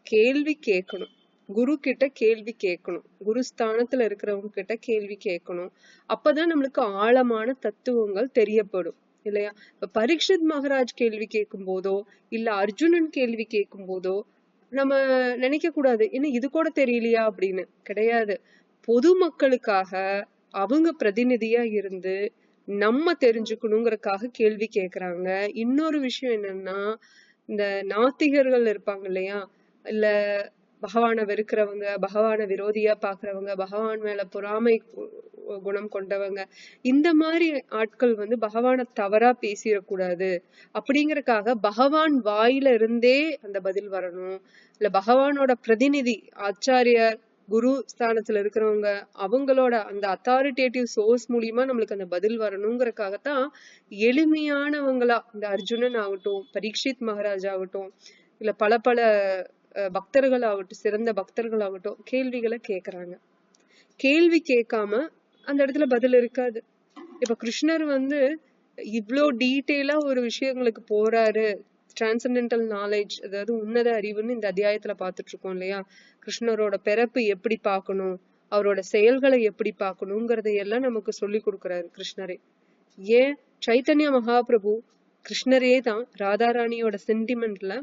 கேள்வி கேட்கணும், குரு கிட்ட கேள்வி கேட்கணும், குரு ஸ்தானத்துல இருக்கிறவங்க கிட்ட கேள்வி கேட்கணும். அப்பதான் நம்மளுக்கு ஆழமான தத்துவங்கள் தெரியப்படும் இல்லையா? இப்ப பரீட்சித் மகாராஜ் கேள்வி கேட்கும் போதோ இல்ல அர்ஜுனன் கேள்வி கேட்கும் போதோ நம்ம நினைக்க கூடாது, இன்னும் இது கூட தெரியலையா அப்படின்னு. கிடையாது. பொதுமக்களுக்காக அவங்க பிரதிநிதியா இருந்து நம்ம தெரிஞ்சுக்கணுங்கிறதுக்காக கேள்வி கேக்குறாங்க. இன்னொரு விஷயம் என்னன்னா, இந்த நாத்திகர்கள் இருப்பாங்க இல்லையா, இல்ல பகவானை வெறுக்கிறவங்க, பகவான விரோதியா பாக்குறவங்க, பகவான் மேல பொறாமை குணம் கொண்டவங்க, இந்த மாதிரி ஆட்கள் பகவான தவறா பேசிடக்கூடாது அப்படிங்கறக்காக பகவான் வாயில இருந்தே அந்த பதில் வரணும். இல்ல பகவானோட பிரதிநிதி ஆச்சாரியார் குரு ஸ்தானத்துல இருக்கிறவங்க அவங்களோட அந்த அத்தாரிட்டேட்டிவ் சோர்ஸ் மூலியமா நம்மளுக்கு அந்த பதில் வரணுங்கிறதுக்காகத்தான் எளிமையானவங்களா இந்த அர்ஜுனன் ஆகட்டும், பரீட்சித் மகாராஜ் ஆகட்டும், இல்ல பல பல பக்தர்கள் ஆகட்டும், சிறந்த பக்தர்கள் ஆகட்டும் கேள்விகளை கேக்குறாங்க. கேள்வி கேட்காம அந்த இடத்துல பதில் இருக்காது. இப்ப கிருஷ்ணர் இவ்ளோ டீட்டெயிலா ஒரு விஷயங்களுக்கு போறாரு. டிரான்சென்டென்டல் நாலேஜ், அதாவது உன்னத அறிவுன்னு இந்த அத்தியாயத்துல பாத்துட்டு இருக்கோம் இல்லையா? கிருஷ்ணரோட பிறப்பு எப்படி பார்க்கணும், அவரோட செயல்களை எப்படி பார்க்கணுங்கிறதையெல்லாம் நமக்கு சொல்லி கொடுக்குறாரு கிருஷ்ணரே. ஏன் சைத்தன்ய மகாபிரபு கிருஷ்ணரே தான் ராதாராணியோட சென்டிமெண்ட்ல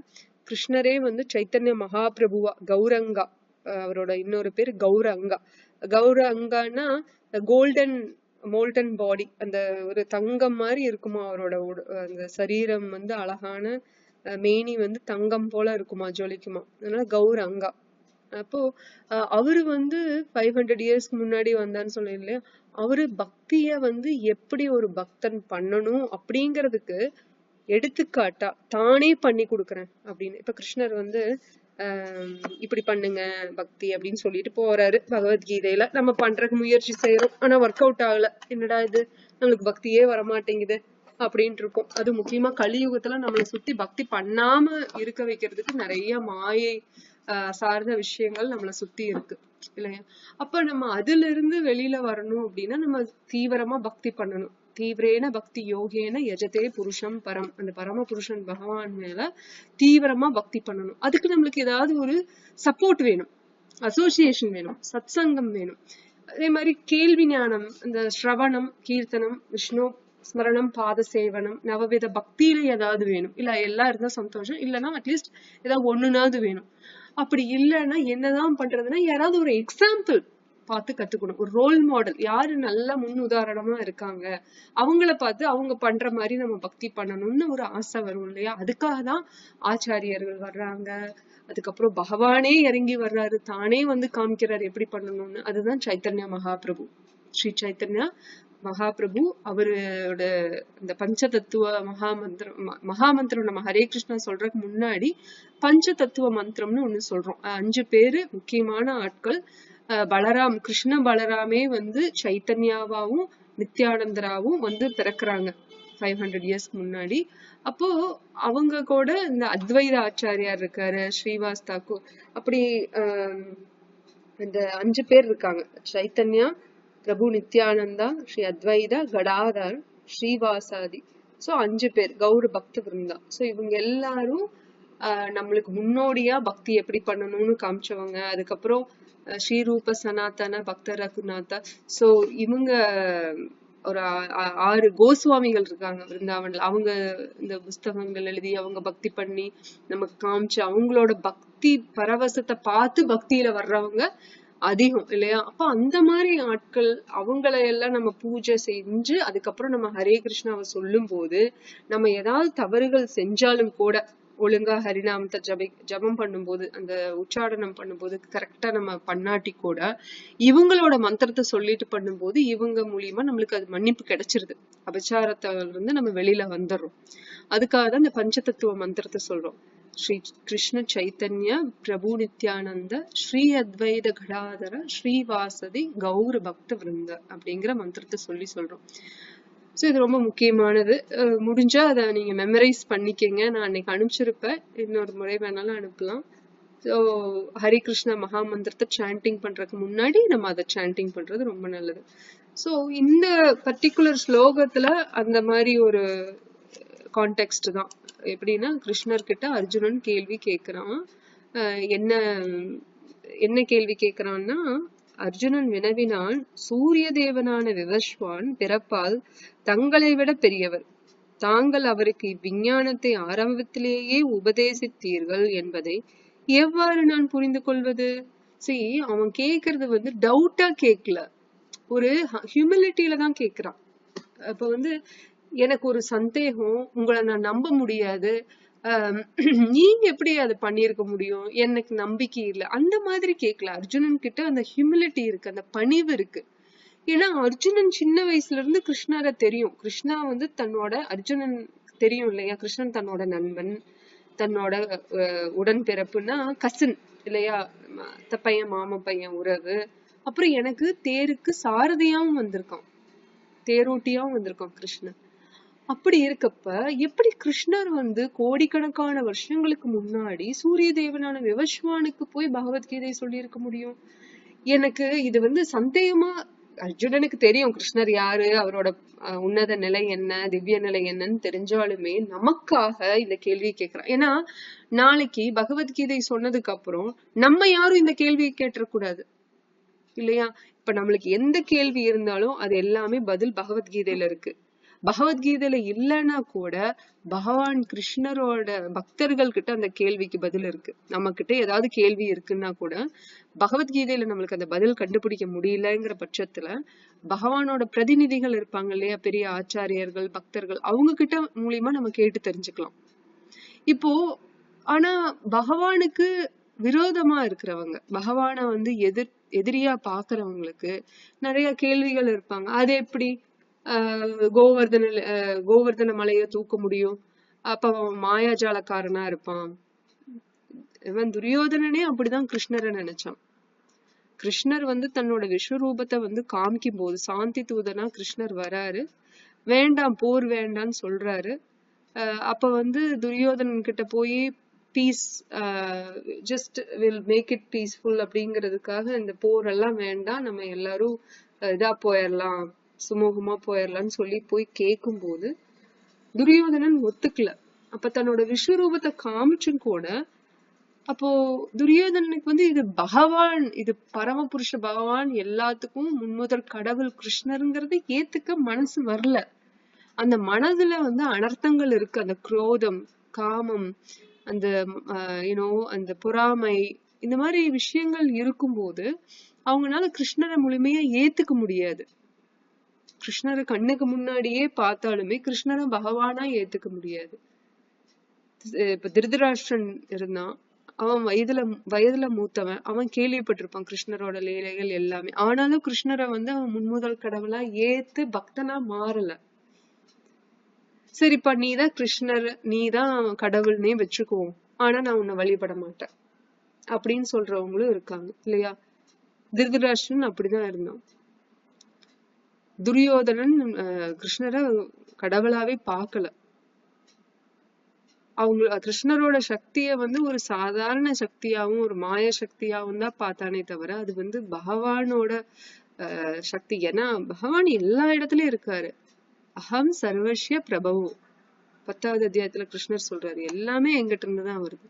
கிருஷ்ணரே வந்து சைத்தன்ய மகாபிரபுவா கௌரங்கா, அவரோட இன்னொரு பேரு கௌரங்கா. கௌரங்கான்னா கோல்டன் மோல்டன் பாடி, அந்த ஒரு தங்கம் மாதிரி இருக்குமா அவரோட அந்த சரீரம் வந்து அழகான மேனி வந்து தங்கம் போல இருக்குமா, ஜொலிக்குமா, அதனால கௌரங்கா. அப்போ அவரு வந்து 500 இயர்ஸ்க்கு முன்னாடி வந்தான்னு சொன்னேன் இல்லையா, அவரு பக்திய வந்து எப்படி ஒரு பக்தன் பண்ணணும் அப்படிங்கிறதுக்கு எடுத்துக்காட்டா தானே பண்ணி கொடுக்குறேன் அப்படின்னு. இப்ப கிருஷ்ணர் வந்து இப்படி பண்ணுங்க பக்தி அப்படின்னு சொல்லிட்டு போறாரு பகவத்கீதையில. நம்ம பண்றதுக்கு முயற்சி செய்யறோம், ஆனா ஒர்க் அவுட் ஆகல. என்னடா இது, நம்மளுக்கு பக்தியே வரமாட்டேங்குது அப்படின்ட்டு இருக்கோம். அது முக்கியமா கலியுகத்துல நம்மளை சுத்தி பக்தி பண்ணாம இருக்க வைக்கிறதுக்கு நிறைய மாயை சார்ந்த விஷயங்கள் நம்மளை சுத்தி இருக்கு இல்லையா. அப்ப நம்ம அதுல இருந்து வெளியில வரணும் அப்படின்னா நம்ம தீவிரமா பக்தி பண்ணணும். தீவிரேன பக்தி யோகேன யஜதே புருஷம் பரம், அந்த பரம புருஷன் பகவான் மேல தீவிரமா பக்தி பண்ணணும். அதுக்கு நம்மளுக்கு ஏதாவது ஒரு சப்போர்ட் வேணும், அசோசியேஷன் வேணும், சத் சங்கம் வேணும். அதே மாதிரி கேள்வி ஞானம், இந்த ஸ்ரவணம், கீர்த்தனம், விஷ்ணு ஸ்மரணம், பாத சேவனம், நவவித பக்தியில ஏதாவது வேணும். இல்ல எல்லாம் இருந்தா சந்தோஷம், இல்லைன்னா அட்லீஸ்ட் ஏதாவது ஒண்ணுனாவது வேணும். அப்படி இல்லைன்னா என்னதான் பண்றதுன்னா யாராவது ஒரு எக்ஸாம்பிள் பார்த்து கத்துக்கணும். ஒரு ரோல் மாடல், யாரு நல்ல முன் உதாரணமா இருக்காங்க அவங்கள பார்த்து அவங்க பண்ற மாதிரி நம்ம பக்தி பண்ணணும்னு ஒரு ஆசை வரும் இல்லையா. அதுக்காக தான் ஆச்சாரியர்கள் வர்றாங்க, அதுக்கப்புறம் பகவானே இறங்கி வர்றாரு, தானே வந்து காமிக்கிறாரு எப்படி பண்ணணும்னு. அதுதான் சைத்தன்ய மகாபிரபு. ஸ்ரீ சைத்தன்யா மகாபிரபு அவரோட இந்த பஞ்ச தத்துவ மகாமந்திரம் நம்ம ஹரே கிருஷ்ணா சொல்றதுக்கு முன்னாடி பஞ்ச தத்துவ மந்திரம்னு ஒண்ணு சொல்றோம். 5 பேரு முக்கியமான ஆட்கள். பலராம், கிருஷ்ண பலராமே வந்து சைத்தன்யாவாவும் நித்யானந்தராவும் வந்து பிறக்குறாங்க 500 இயர்ஸ்க்கு முன்னாடி. அப்போ அவங்க கூட இந்த அத்வைத ஆச்சாரியார் இருக்காரு, ஸ்ரீவாஸ் தாக்கூர், அப்படி இந்த 5 பேர் இருக்காங்க. சைத்தன்யா, பிரபு நித்யானந்தா, ஸ்ரீ அத்வைதா, கடாதர், ஸ்ரீவாசாதி. சோ 5 பேர் கௌர பக்த விருந்தா. சோ இவங்க எல்லாரும் நம்மளுக்கு முன்னோடியா பக்தி எப்படி பண்ணணும்னு காமிச்சவங்க. அதுக்கப்புறம் ஸ்ரீரூப சனாதன பக்த ரகுநாதா. சோ இவங்க ஒரு 6 கோஸ்வாமிகள் இருக்காங்க விருந்தாவன்ல. அவங்க இந்த புஸ்தகங்கள் எழுதி அவங்க பக்தி பண்ணி நமக்கு காமிச்சு அவங்களோட பக்தி பரவசத்தை பார்த்து பக்தியில வர்றவங்க அதிகம் இல்லையா. அப்ப அந்த மாதிரி ஆட்கள் அவங்களை எல்லாம் நம்ம பூஜை செஞ்சு அதுக்கப்புறம் நம்ம ஹரே கிருஷ்ணாவை சொல்லும் போது நம்ம ஏதாவது தவறுகள் செஞ்சாலும் கூட ஒழுங்கா ஹரிநாமத்தை ஜபம் பண்ணும்போது, அந்த உச்சாடனம் பண்ணும்போது கரெக்டா நம்ம பண்ணாட்டி கூட இவங்களோட மந்திரத்தை சொல்லிட்டு பண்ணும்போது இவங்க மூலியமா நம்மளுக்கு அது மன்னிப்பு கிடைச்சிருது. அபச்சாரத்துல இருந்து நம்ம வெளியில வந்துடுறோம். அதுக்காக தான் இந்த பஞ்சதத்துவ மந்திரத்தை சொல்றோம். ஸ்ரீ கிருஷ்ண சைத்தன்ய பிரபு நித்யானந்த ஸ்ரீ அத்வைத கடாதர ஸ்ரீவாசதி கௌர பக்த விருந்த அப்படிங்கிற மந்திரத்தை சொல்றோம். ஸோ இது ரொம்ப முக்கியமானது. முடிஞ்சா அதை நீங்க மெமரைஸ் பண்ணிக்கங்க. நான் அன்னைக்கு அனுப்பிச்சிருப்பேன், இன்னொரு முறை வேணாலும் அனுப்பலாம். ஸோ ஹரி கிருஷ்ணா மகா மந்திரத்தை சாண்டிங் பண்றதுக்கு முன்னாடி நம்ம அதை சாண்டிங் பண்றது ரொம்ப நல்லது. ஸோ இந்த பர்டிகுலர் ஸ்லோகத்துல அந்த மாதிரி ஒரு கான்டெக்ஸ்ட் தான். எப்படின்னா கிருஷ்ணர் கிட்ட அர்ஜுனன் கேள்வி கேட்கிறான். என்ன கேள்வி கேட்கிறான்னா, அர்ஜுனன் வினவினான், சூரிய தேவனான விவஸ்வான் பிறப்பால் தங்களை விட பெரியவர், தாங்கள் அவருக்கு இவ்விஞ்ஞானத்தை ஆரம்பத்திலேயே உபதேசித்தீர்கள் என்பதை எவ்வாறு நான் புரிந்து கொள்வது? சரி, அவன் கேக்குறது வந்து டவுட்டா கேட்கல, ஒரு ஹியூமிலிட்டியில தான் கேக்குறான். அப்ப வந்து எனக்கு ஒரு சந்தேகம், உங்களை நான் நம்ப முடியாது, நீங்க எப்படி அதை பண்ணிருக்க முடியும், எனக்கு நம்பிக்கை இல்லை, அந்த மாதிரி கேட்கல. அர்ஜுனன் கிட்ட அந்த ஹியூமிலிட்டி இருக்கு, அந்த பணிவு இருக்கு. ஏன்னா அர்ஜுனன் சின்ன வயசுல இருந்து கிருஷ்ணரை தெரியும். கிருஷ்ணா வந்து தன்னோட, அர்ஜுனன் தெரியும் இல்லையா, கிருஷ்ணன் தன்னோட நண்பன், தன்னோட உடன்பிறப்புன்னா கசின் இல்லையா, அத்தை பையன் மாமா பையன் உறவு. அப்புறம் எனக்கு தேருக்கு சாரதியாவும் வந்திருக்கான், தேரோட்டியாவும் வந்திருக்கான் கிருஷ்ணன். அப்படி இருக்கப்ப எப்படி கிருஷ்ணர் வந்து கோடிக்கணக்கான வருஷங்களுக்கு முன்னாடி சூரிய தேவனான விவஸ்வானுக்கு போய் பகவத்கீதை சொல்லி இருக்க முடியும்? எனக்கு இது வந்து சந்தேகமா. அர்ஜுனனுக்கு தெரியும் கிருஷ்ணர் யாரு, அவரோட உன்னத நிலை என்ன, திவ்ய நிலை என்னன்னு தெரிஞ்சாலுமே நமக்காக இந்த கேள்வி கேட்கிறான். ஏன்னா நாளைக்கு பகவத்கீதை சொன்னதுக்கு அப்புறம் நம்ம யாரும் இந்த கேள்வியை கேட்டுறக்கூடாது. இல்லையா? இப்ப நம்மளுக்கு எந்த கேள்வி இருந்தாலும் அது எல்லாமே பதில் பகவத்கீதையில இருக்கு. பகவத்கீதையில இல்லைன்னா கூட பகவான் கிருஷ்ணரோட பக்தர்கள் கிட்ட அந்த கேள்விக்கு பதில் இருக்கு. நம்ம கிட்ட ஏதாவது கேள்வி இருக்குன்னா கூட பகவத்கீதையில நம்மளுக்கு அந்த பதில் கண்டுபிடிக்க முடியலங்கிற பட்சத்துல பகவானோட பிரதிநிதிகள் இருப்பாங்க இல்லையா, பெரிய ஆச்சாரியர்கள், பக்தர்கள், அவங்க கிட்ட மூலியமா நம்ம கேட்டு தெரிஞ்சுக்கலாம். இப்போ ஆனா பகவானுக்கு விரோதமா இருக்கிறவங்க, பகவான வந்து எதிரியா பாக்குறவங்களுக்கு நிறைய கேள்விகள் இருப்பாங்க. அது எப்படி கோவர்தன மலைய தூக்க முடியும்? அப்ப அவன் மாயாஜாலக்காரனா இருப்பான். இவன் துரியோதனனே அப்படிதான் கிருஷ்ணரை நினைச்சான். கிருஷ்ணர் வந்து தன்னோட விஸ்வரூபத்தை வந்து காமிக்கும் போது சாந்தி தூதனா கிருஷ்ணர் வராரு, வேண்டாம் போர் வேண்டான்னு சொல்றாரு. அப்ப வந்து துரியோதனன் கிட்ட போய் peace, just will make it peaceful அப்படிங்கிறதுக்காக இந்த போர் எல்லாம் வேண்டாம், நம்ம எல்லாரும் இதா போயிடலாம், சுமூகமா போயிடலாம்னு சொல்லி போய் கேட்கும் போது துரியோதனன் ஒத்துக்கல. அப்ப தன்னோட விஸ்வரூபத்தை காமிச்சும் கூட அப்போ துரியோதனனுக்கு வந்து இது பகவான், இது பரமபுருஷ பகவான், எல்லாத்துக்கும் முன்முதல் கடவுள் கிருஷ்ணருங்கிறது ஏத்துக்க மனசு வரல. அந்த மனதுல வந்து அனர்த்தங்கள் இருக்கு. அந்த குரோதம், காமம், அந்த அந்த பொறாமை, இந்த மாதிரி விஷயங்கள் இருக்கும்போது அவங்களால கிருஷ்ணரை முழுமையா ஏத்துக்க முடியாது. கிருஷ்ணரை கண்ணுக்கு முன்னாடியே பார்த்தாலுமே கிருஷ்ணரை பகவானா ஏத்துக்க முடியாது. இப்ப திருதராஷ்டிரன் இருந்தான், அவன் வயதுல மூத்தவன், அவன் கேள்விப்பட்டிருப்பான் கிருஷ்ணரோட லீலைகள் எல்லாமே. ஆனாலும் கிருஷ்ணரை வந்து அவன் முன்முதல் கடவுளா ஏத்து பக்தனா மாறல. சரிப்பா, நீதான் கிருஷ்ணர், நீதான் கடவுள்னே வச்சுக்குவோம், ஆனா நான் உன்னை வழிபட மாட்டேன் அப்படின்னு சொல்றவங்களும் இருக்காங்க இல்லையா? திருதராஷ்டிரன் அப்படிதான் இருந்தான். துரியோதனன் கிருஷ்ணரை கடவுளாவே பார்க்கல. அவங்க கிருஷ்ணரோட சக்திய வந்து ஒரு சாதாரண சக்தியாவும் ஒரு மாய சக்தியாவும் தான் பார்த்தானே தவிர அது வந்து பகவானோட சக்தி. ஏன்னா பகவான் எல்லா இடத்துலயும் இருக்காரு. அகம் சர்வஸ்ய பிரபவோ, 10வது அத்தியாயத்துல கிருஷ்ணர் சொல்றாரு, எல்லாமே எங்கிட்ட இருந்துதான் வருது.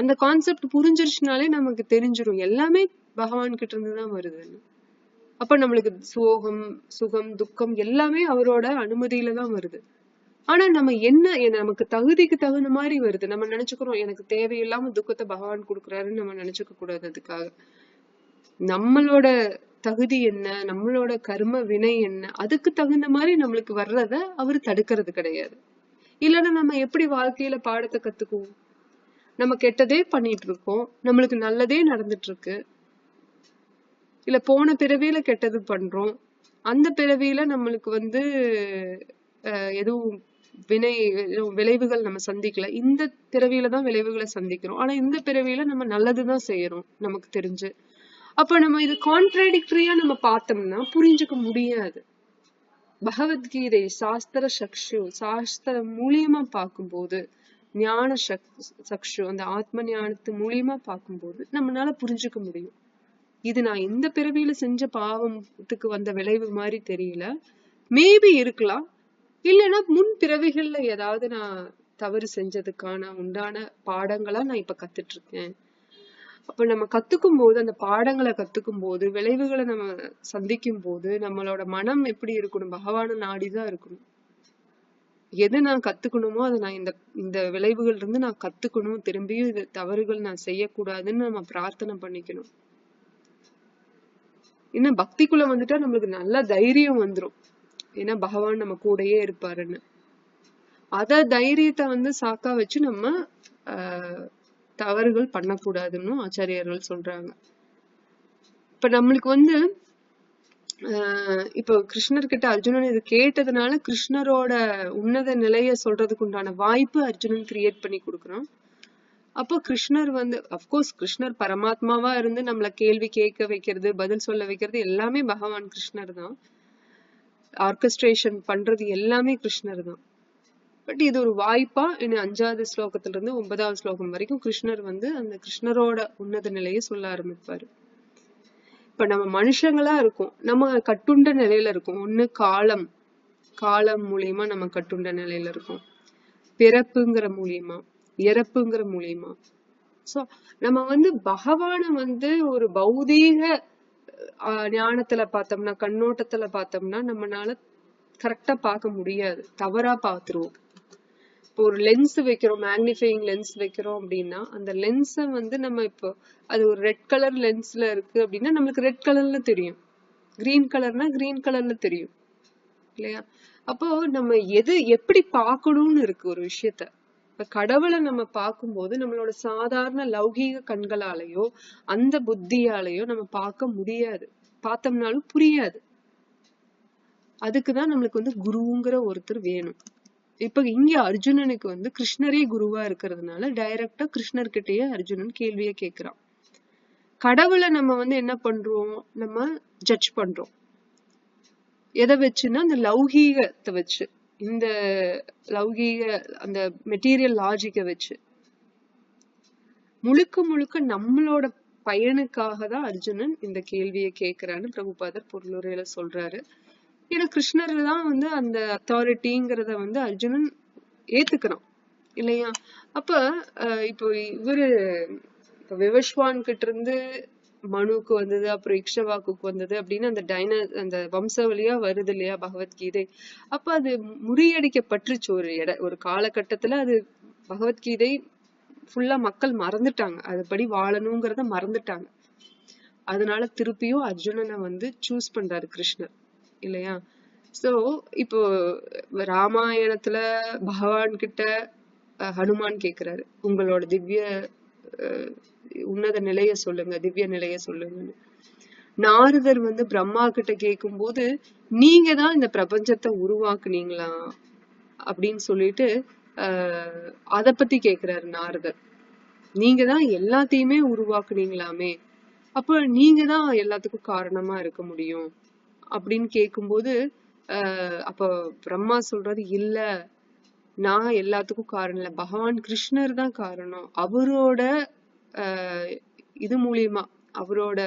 அந்த கான்செப்ட் புரிஞ்சிருச்சுனாலே நமக்கு தெரிஞ்சிடும் எல்லாமே பகவான் கிட்ட இருந்துதான் வருதுன்னு. அப்ப நம்மளுக்கு சோகம், சுகம், துக்கம் எல்லாமே அவரோட அனுமதியில தான் வருது. ஆனா நம்ம என்ன, நமக்கு தகுதிக்கு தகுந்த மாதிரி வருது. நம்ம நினைச்சுக்கிறோம் எனக்கு தேவையில்லாம துக்கத்தை பகவான் கொடுக்குறாருன்னு நம்ம நினைச்சுக்க கூடாது. அதுக்காக நம்மளோட தகுதி என்ன, நம்மளோட கர்ம வினை என்ன, அதுக்கு தகுந்த மாதிரி நம்மளுக்கு வர்றத அவரு தடுக்கிறது கிடையாது. இல்லைன்னா நம்ம எப்படி வாழ்க்கையில பாடத்தை கத்துக்குவோம்? நம்ம கெட்டதே பண்ணிட்டு இருக்கோம், நம்மளுக்கு நல்லதே நடந்துட்டு இருக்கு. இல்ல போன பிறவியில கெட்டது பண்றோம், அந்த பிறவியில நம்மளுக்கு வந்து எதுவும் விளைவுகள் நம்ம சந்திக்கல. இந்த பிறவியில தான் விளைவுகளை சந்திக்கிறோம். ஆனா இந்த பிறவியில நம்ம நல்லதுதான் செய்யறோம் நமக்கு தெரிஞ்சு. அப்ப நம்ம இது கான்ட்ராடிக்டரியா நம்ம பார்த்தோம்னா புரிஞ்சுக்க முடியாது. பகவத்கீதை சாஸ்திர சக்ஷு, சாஸ்திரம் மூலியமா பார்க்கும்போது, ஞான சக்ஷு, அந்த ஆத்ம ஞானத்து மூலியமா பார்க்கும்போது நம்மளால புரிஞ்சுக்க முடியும். இது நான் இந்த பிறவியில செஞ்ச பாவத்துக்கு வந்த விளைவு மாதிரி தெரியல, மேபி இருக்கலாம். இல்லைன்னா முன் பிறவிகள்ல ஏதாவது நான் தவறு செஞ்சதுக்கான உண்டான பாடங்களா நான் இப்ப கத்துட்டு இருக்கேன். அப்ப நம்ம கத்துக்கும் போது, அந்த பாடங்களை கத்துக்கும் போது, விளைவுகளை நம்ம சந்திக்கும் போது நம்மளோட மனம் எப்படி இருக்கணும்? பகவான நாடிதான் இருக்கணும். எது நான் கத்துக்கணுமோ அதை நான் இந்த விளைவுகள் இருந்து நான் கத்துக்கணும், திரும்பியும் இது தவறுகள் நான் செய்யக்கூடாதுன்னு நம்ம பிரார்த்தனை பண்ணிக்கணும். இன்னும் பக்திக்குள்ள வந்துட்டா நம்மளுக்கு நல்ல தைரியம் வந்துரும். ஏன்னா பகவான் நம்ம கூடயே இருப்பாருன்னு. அத தைரியத்தை வந்து சாக்கா வச்சு நம்ம தவறுகள் பண்ணக்கூடாதுன்னு ஆச்சாரியர்கள் சொல்றாங்க. இப்ப நம்மளுக்கு வந்து இப்ப கிருஷ்ணர்கிட்ட அர்ஜுனன் இது கேட்டதுனால கிருஷ்ணரோட உன்னத நிலைய சொல்றதுக்கு உண்டான வாய்ப்பு அர்ஜுனன் கிரியேட் பண்ணி கொடுக்குறான். அப்போ கிருஷ்ணர் வந்து அப்கோர்ஸ் கிருஷ்ணர் பரமாத்மாவா இருந்து நம்மள கேள்வி கேட்க வைக்கிறது, பதில் சொல்ல வைக்கிறது எல்லாமே பகவான் கிருஷ்ணர் தான். ஆர்கெஸ்ட்ரேஷன் பண்றது எல்லாமே கிருஷ்ணர் தான். பட் இது ஒரு வாய்ப்பா இன்னும் 5வது ஸ்லோகத்துல இருந்து 9வது ஸ்லோகம் வரைக்கும் கிருஷ்ணர் வந்து அந்த கிருஷ்ணரோட உன்னத நிலையை சொல்ல ஆரம்பிப்பாரு. இப்ப நம்ம மனுஷங்களா இருக்கும், நம்ம கட்டுண்ட நிலையில இருக்கும். ஒண்ணு காலம் மூலியமா நம்ம கட்டுண்ட நிலையில இருக்கும், பிறப்புங்கிற மூலியமா, இறப்புங்கிற மூலியமா. சோ நம்ம வந்து பகவான வந்து ஒரு பௌதீக ஞானத்துல பார்த்தோம்னா, கண்ணோட்டத்துல பார்த்தோம்னா நம்மனால கரெக்டா பார்க்க முடியாது, தவறா பார்த்துருவோம். இப்போ ஒரு லென்ஸ் வைக்கிறோம், மேக்னிஃபையிங் லென்ஸ் வைக்கிறோம் அப்படின்னா அந்த லென்ஸை வந்து நம்ம இப்போ அது ஒரு ரெட் கலர் லென்ஸ்ல இருக்கு அப்படின்னா நம்மளுக்கு ரெட் கலர்ல தெரியும், கிரீன் கலர்னா கிரீன் கலர்ல தெரியும் இல்லையா? அப்போ நம்ம எது எப்படி பார்க்கணும்னு இருக்கு ஒரு விஷயத்த. இப்ப கடவுளை நம்ம பார்க்கும்போது நம்மளோட சாதாரண லௌகீக கண்களாலேயோ அந்த புத்தியாலேயோ நம்ம பார்க்க முடியாது, பார்த்தோம்னாலும் புரியாது. அதுக்குதான் நம்மளுக்கு வந்து குருங்கிற ஒருத்தர் வேணும். இப்ப இங்க அர்ஜுனனுக்கு வந்து கிருஷ்ணரே குருவா இருக்கிறதுனால டைரக்டா கிருஷ்ணர்கிட்டயே அர்ஜுனன் கேள்வியை கேட்கிறான். கடவுளை நம்ம வந்து என்ன பண்றோம், நம்ம ஜட்ஜ் பண்றோம். எதை வச்சுன்னா அந்த லௌகீகத்தை வச்சு, இந்த லௌகீக அந்த மெட்டீரியல் லாஜிக்கை வச்சு. முழுக்க முழுக்க நம்மளோட பயனுக்காக தான் அர்ஜுனன் இந்த கேள்வியை கேட்கிறான்னு பிரபுபாதர் பொருளுரையில சொல்றாரு. ஏன்னா கிருஷ்ணர் தான் வந்து அந்த அத்தாரிட்டிங்கிறத வந்து அர்ஜுனன் ஏத்துக்கிறான் இல்லையா? அப்ப இப்போ இவரு இப்ப விவஸ்வான் கிட்ட இருந்து மனுக்கு வந்தது, அப்புறம் இக்ஷவாக்குக்கு வந்தது அப்படின்னு அந்த வம்சவழியா வருது இல்லையா பகவத்கீதை. அப்ப அது முறியடிக்கப்பட்டுருச்சு ஒரு காலகட்டத்துல. அது பகவத்கீதை ஃபுல்லா மக்கள் மறந்துட்டாங்க, அதுபடி வாழணுங்கிறத மறந்துட்டாங்க. அதனால திருப்பியும் அர்ஜுனனை வந்து சூஸ் பண்றாரு கிருஷ்ணர் இல்லையா? சோ இப்போ ராமாயணத்துல பகவான் கிட்ட ஹனுமான் கேக்குறாரு, உங்களோட திவ்ய உன்னத நிலைய சொல்லுங்க, திவ்ய நிலைய சொல்லுங்கன்னு. நாரதர் வந்து பிரம்மா கிட்ட கேட்கும் போது நீங்க தான் இந்த பிரபஞ்சத்தை உருவாக்குனீங்களா அப்படின்னு சொல்லிட்டு அத பத்தி கேக்குறாரு நாரதர். நீங்க தான் எல்லாத்தையுமே உருவாக்குனீங்களாமே, அப்ப நீங்க தான் எல்லாத்துக்கும் காரணமா இருக்க முடியும் அப்படின்னு கேக்கும்போது அப்ப பிரம்மா சொல்றது, இல்ல நான் எல்லாத்துக்கும் காரணம் இல்ல, பகவான் கிருஷ்ணர் தான் காரணம். அவரோட இது மூலியமா, அவரோட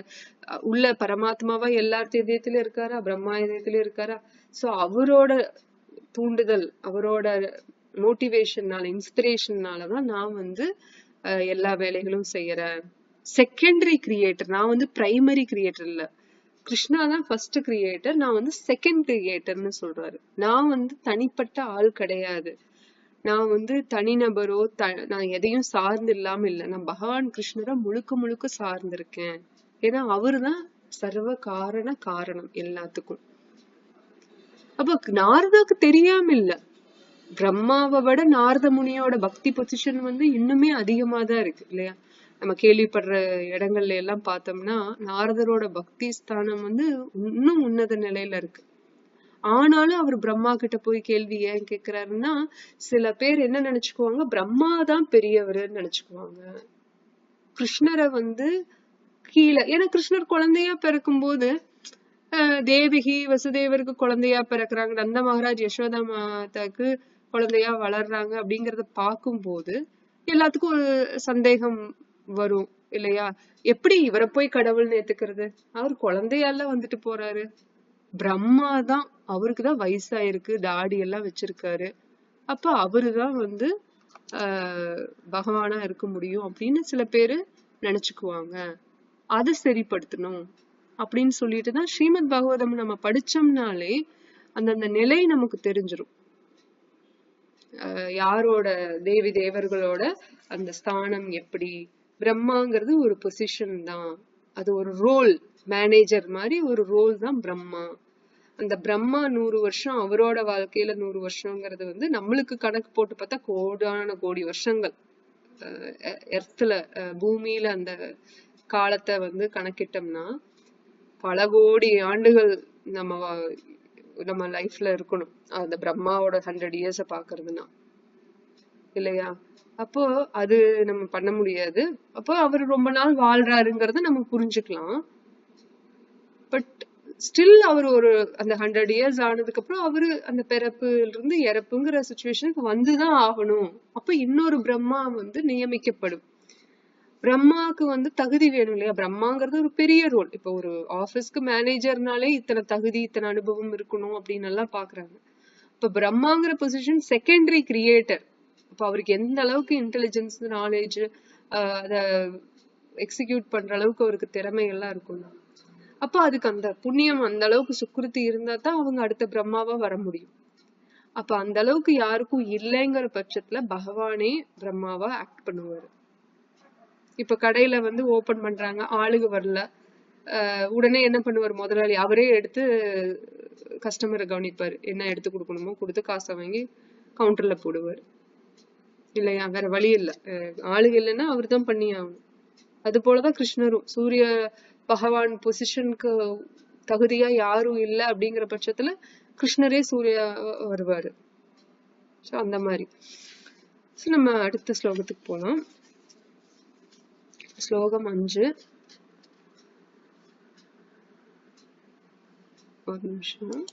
உள்ள பரமாத்மாவா எல்லார் இதயத்திலும் இருக்காரா, பிரம்மா இதயத்திலும் இருக்காரா. சோ அவரோட தூண்டுதல், அவரோட மோட்டிவேஷன்னால, இன்ஸ்பிரேஷன்னாலதான் நான் வந்து எல்லா வேலைகளும் செய்யறேன். செகண்டரி கிரியேட்டர், நான் வந்து பிரைமரி கிரியேட்டர் இல்ல. கிருஷ்ணா தான் ஃபர்ஸ்ட் கிரியேட்டர், நான் வந்து செகண்ட் கிரியேட்டர்னு சொல்றாரு. நான் வந்து தனிப்பட்ட ஆள் கிடையாது, நான் வந்து தனிநபரோ நான் எதையும் சார்ந்து இல்லாம இல்ல, நான் பகவான் கிருஷ்ணரை முழுக்க முழுக்க சார்ந்திருக்கேன். ஏன்னா அவருதான் சர்வ காரணம் எல்லாத்துக்கும். அப்ப நாரதாக்கு தெரியாம இல்ல, பிரம்மாவை விட நாரத முனியோட பக்தி பொசிஷன் வந்து இன்னுமே அதிகமா தான் இருக்கு இல்லையா? நம்ம கேள்விப்படுற இடங்கள்ல எல்லாம் பார்த்தோம்னா நாரதரோட பக்தி ஸ்தானம் வந்து இன்னும் உன்னத நிலையில இருக்கு. ஆனாலும் அவர் பிரம்மா கிட்ட போய் கேள்வி ஏன் கேக்குறாருன்னா, சில பேர் என்ன நினைச்சுக்குவாங்க, பிரம்மா தான் பெரியவருன்னு நினைச்சுக்குவாங்க, கிருஷ்ணரை வந்து கீழே. ஏன்னா கிருஷ்ணர் குழந்தையா பிறக்கும் போது தேவகி வசுதேவருக்கு குழந்தையா பிறக்குறாங்க, நந்த மகாராஜ் யசோதா மாதாக்கு குழந்தையா வளர்றாங்க. அப்படிங்கறத பார்க்கும் போது எல்லாத்துக்கும் ஒரு சந்தேகம் வரும் இல்லையா? எப்படி இவரை போய் கடவுள்னு ஏத்துக்கிறது, அவர் குழந்தையால வந்துட்டு போறாரு, பிரம்மா தான், அவருக்குதான் வயசாயிருக்கு, தாடி எல்லாம் வச்சிருக்காரு, அப்ப அவருதான் வந்து பகவானா இருக்க முடியும் அப்படின்னு சில பேரு நினைச்சுக்குவாங்க. அதை சரிப்படுத்தணும் அப்படின்னு சொல்லிட்டுதான் ஸ்ரீமத் பாகவதம் நம்ம படிச்சோம்னாலே அந்தந்த நிலை நமக்கு தெரிஞ்சிரும். யாரோட தேவி தேவர்களோட அந்த ஸ்தானம் எப்படி. பிரம்மாங்கிறது ஒரு பொசிஷன் தான், அது ஒரு ரோல், மேனேஜர் மாதிரி ஒரு ரோல் தான் பிரம்மா. அந்த பிரம்மா 100 வருஷம், அவரோட வாழ்க்கையில 100 வருஷங்கிறது வந்து நம்மளுக்கு கணக்கு போட்டு பார்த்தா கோடான கோடி வருஷங்கள். எர்த்ல பூமியில அந்த காலத்தை வந்து கணக்கிட்டோம்னா பல கோடி ஆண்டுகள் நம்ம லைஃப்ல இருக்கணும் அந்த பிரம்மாவோட 100 years பாக்குறதுன்னா இல்லையா? அப்போ அது நம்ம பண்ண முடியாது. அப்போ அவர் ரொம்ப நாள் வாழ்றாருங்கிறத நம்ம புரிஞ்சுக்கலாம். பட் ஸ்டில் அவர் ஒரு அந்த 100 years ஆனதுக்கு அப்புறம் அவரு அந்த பிறப்புல இருந்து இறப்புங்கிற சுச்சுவேஷனுக்கு வந்துதான் ஆகணும். அப்ப இன்னொரு பிரம்மா வந்து நியமிக்கப்படும். பிரம்மாவுக்கு வந்து தகுதி வேணும் இல்லையா? பிரம்மாங்கிறது ஒரு பெரிய ரோல். இப்ப ஒரு ஆபீஸ்க்கு மேனேஜர்னாலே இத்தனை தகுதி, இத்தனை அனுபவம் இருக்கணும் அப்படின்னு எல்லாம் பாக்குறாங்க. இப்ப பிரம்மாங்கிற பொசிஷன் செகண்டரி கிரியேட்டர். அப்ப அவருக்கு எந்த அளவுக்கு இன்டெலிஜென்ஸ், நாலேஜ், அத எக்ஸிக்யூட் பண்ற அளவுக்கு அவருக்கு திறமை எல்லாம் இருக்கணும். அப்ப அதுக்கு அந்த புண்ணியம் அந்த அளவுக்கு சுக்கிருத்தி இருந்தா தான் அவங்க அடுத்த பிரம்மாவா வர முடியும். அப்ப அந்த அளவுக்கு யாருக்கும் இல்லைங்கிற பட்சத்துல பகவானே பிரம்மாவா ஆக்ட் பண்ணுவாரு. இப்ப கடையில வந்து ஓபன் பண்றாங்க, ஆளுங்க வரல, உடனே என்ன பண்ணுவார் முதலாளி, அவரே எடுத்து கஸ்டமரை கவனிப்பாரு, என்ன எடுத்து கொடுக்கணுமோ கொடுத்து காசை வாங்கி கவுண்டர்ல போடுவார் இல்லையா? வேற வழி இல்ல, ஆளுங்க இல்லைன்னா அவர் தான் பண்ணி ஆகணும். அது போலதான் கிருஷ்ணரும், சூரிய பகவான் பொசிஷனுக்கு தகுதியா யாரும் இல்லை அப்படிங்கிற பட்சத்துல கிருஷ்ணரே சூர்யா வருவாரு. சோ அந்த மாதிரி. நம்ம அடுத்த ஸ்லோகத்துக்கு போலாம். ஸ்லோகம் 5. ஒரு நிமிஷம்.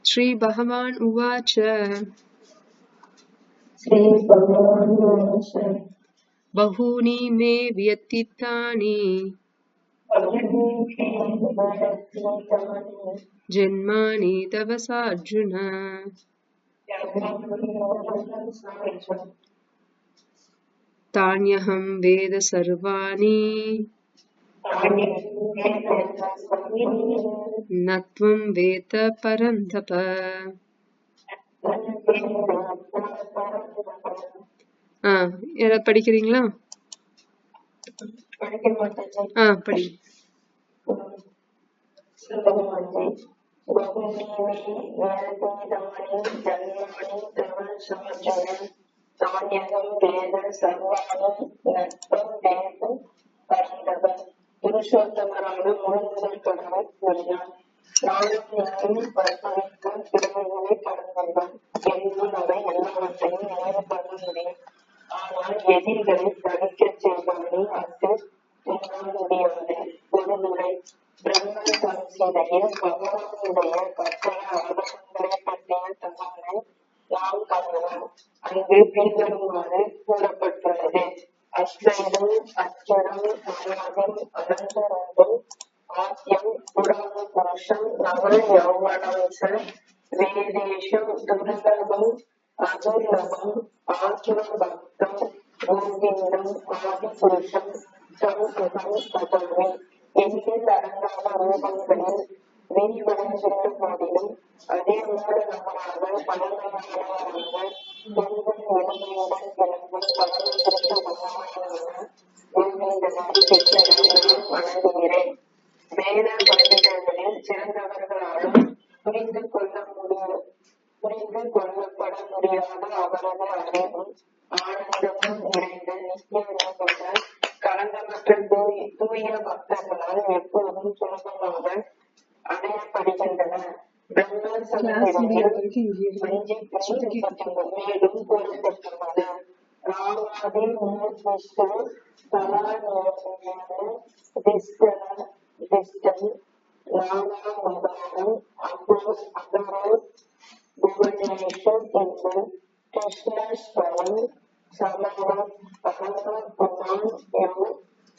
श्री भगवान् उवाच बहूनि मे व्यतीतानि जन्मानि तव सार्जुन तान्यहं वेद सर्वाणि न त्वं वेद परन्तप. யாராவது படிக்கிறீங்களா? படி. புருஷோத்தமரான முழுமுதல் கடவுள் கூறினார், நாளும் யாரும் பரப்பதற்கும் திறமைகளை கடந்தவன் என்னால் அவை எல்லாவற்றையும் நினைவு பண்ண முடியும். ஆனால் எதிரிகளை தடுக்க செய்வதை அது என்னால் முடியாது. ஒரு முறை பிரம்மன் சம்சிதையில் பகவானுடைய கட்டளை ஆதாரங்களை பற்றிய தகவலை நாம் கண்டோம். அங்கு பின்வருமாறு கூறப்பட்டுள்ளது: அஸ்வைரம், அச்சரம், சமாதம், அனந்தரூபம், ஆத்யம், புராண புருஷம், நவ யௌவனம், வேதேஷம் துர்லபம், அதுர்லபம், ஆசுர பக்தம், கோவிந்தம், ஆதி புருஷம், சமுகம் பதவி. எண்ணில் அடங்காத ரூபங்களில் விரிவடைந்துள்ள போதிலும் அதே மூட நபராக பலவகையாளராக பெண்கள் இளமையுடன் கிளம்பும் பலவற்றிற்கு பகவானான கோவிந்தனை பெற்றதாக வணங்குகிறேன். வேத பண்டிதர்களில் சிறந்தவர்களாலும் புரிந்து கொள்ளப்பட முடியாத அவரது அறிவும் ஆனந்தமும் நிறைந்த நித்திய கலந்தமற்ற தூய பக்தர்களால் எப்போதும் சுலபமாக அடையப்படுகின்றன. பிரம்மன் சமூகத்தில் மேலும் கூறப்பட்டுள்ளது: ராமாதி மூர்த்திஷ்டு திஷ்டல் நானாமதாரம் அகரோ புவனேஷம் என்று கிருஷ்ணஸ்வரம் சமரம் அகரம் புமான் எவ்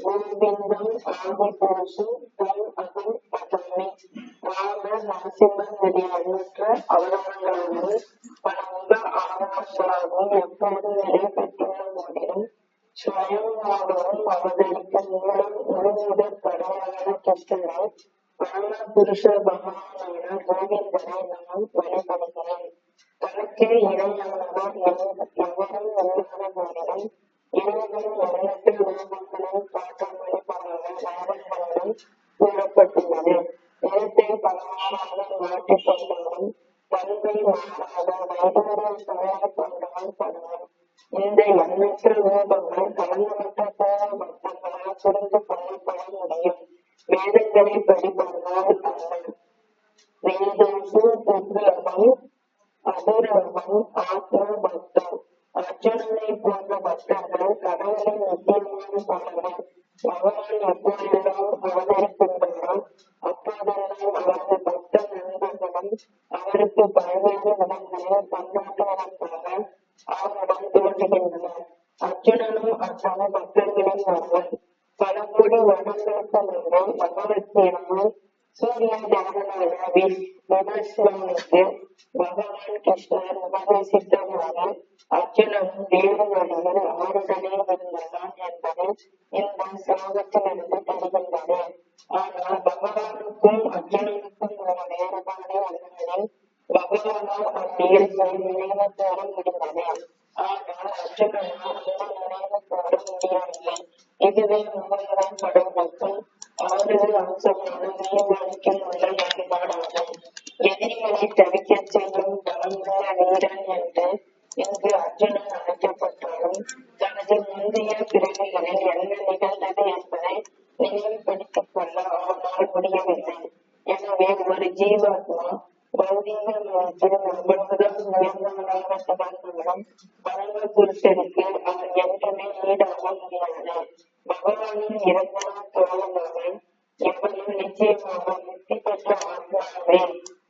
கோவிந்தம் ஆதி புருஷம் தம் அகம் பதமி. ராம நரசிம்மன் நடிகை எண்ணற்ற அவதாரங்களாகவும் பல முக ஆவணங்களாகவும் எப்போதும் நடைபெற்றுள்ள போதிலும் ஸ்வயமாகவும் அவதரிக்கும் மூலம் முழுமுதற் கடவுளான கிருஷ்ணனை பரம புருஷ பகவானான கோவிந்தனை நாம் வழிபடுகிறோம். தனக்கே இணையானவர் எவரும் இல்லாத போதிலும் இறைவனின் எண்ணற்ற ரூபங்களை காட்டும் வழிபாடாக வேதங்களிலும் கூறப்பட்டுள்ளது. நிலத்தை பலவாறாக மாற்றிக் கொண்டவரும் பண்பை மாறாத வைடூரியம் தயார் கொண்டவன் படுவான். இந்த எண்ணற்ற ரூபங்கள் கலந்தமற்ற பூர்வ பக்தங்களால் புரிந்து கொள்ளப்பட முடியும். வேதங்களை படிப்பதனால் அல்ல. வேதோசு துர்லபம் அதுரபம் ஆத்ம பக்தம். அர்ஜுனனை போன்ற பக்தர்கள் கடவுளின் நித்தியமான பலர்கள். பகவான் எப்போதெல்லாம் அவதரிக்கின்றனோ அப்போதெல்லாம் அவரது பக்த நண்பர்களும் அவருக்கு பல்வேறு இடங்களில் பங்காற்றுவதற்காக அவருடன் தோன்றுகின்றனர். அர்ஜுனனும் அத்தனை பக்தர்களில் ஒருவன். பல கோடி வருடங்களுக்கு முன்பு பகவத்கீதையில் சூரிய தேவனான விமர்சனனுக்கு பகவான் கிருஷ்ணர் உபதேசித்த போது அர்ஜுனன் வேறு வழியில் அவருடனே இருந்தான் என்பது இந்த ஸ்லோகத்திலிருந்து தெரிகின்றது. ஆனால் பகவானுக்கும் அர்ஜுனனுக்கும் ஒரு வேறுபாடு உள்ளது. பகவானால் அந்நிகழ்ச்சியை நினைவு கூற முடிந்தது. ஆனால் அர்ஜுனனால் அந்த நினைவு கூற முடியவில்லை. இதுவே மூவரும் கடவுளுக்கும் 6 அம்சமான வீரவாணிக்கும் உள்ள வேறுபாடாகும். எதிரிகளை தவிக்கச் செய்யும் பலமுள்ள வீரன் என்று இங்கு அர்ஜுனன் அழைக்கப்பட்டாலும் தனது முந்தைய பிறவிகளில் என்ன நிகழ்ந்தது என்பதை நினைவுபடுத்திக் கொள்ள அவனால் முடியவில்லை. எனவே ஒரு ஜீவாத்மா பௌதீக மனத்தில் முழுவதும் உயர்ந்தவனாக தொடர்ந்தாலும் பரம புருஷருக்கு அவன் என்றுமே ஈடாக முடியாது. பகவானின் இரண்டாம் தோழமாக எவனும் நிச்சயமாக முக்தி பெற்ற ஆத்மாவே.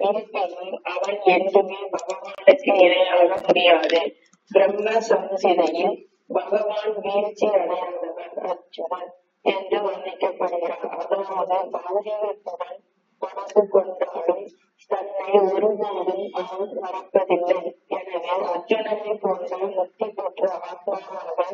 இருப்பினும் அவன் என்றுமே பகவானுக்கு இணையாக முடியாது. பிரம்ம சம்ஹிதையில் பகவான் வீழ்ச்சி அடையாதவன் அர்ஜுனன் என்று வர்ணிக்கப்படுகிறார். அதாவது பௌதீகத்துடன் தொடர்பு கொண்டாலும் தன்னை ஒருபோதும் அவன் மறப்பதில்லை. எனவே அர்ஜுனனை போன்ற முக்தி பெற்ற ஆத்மாவாக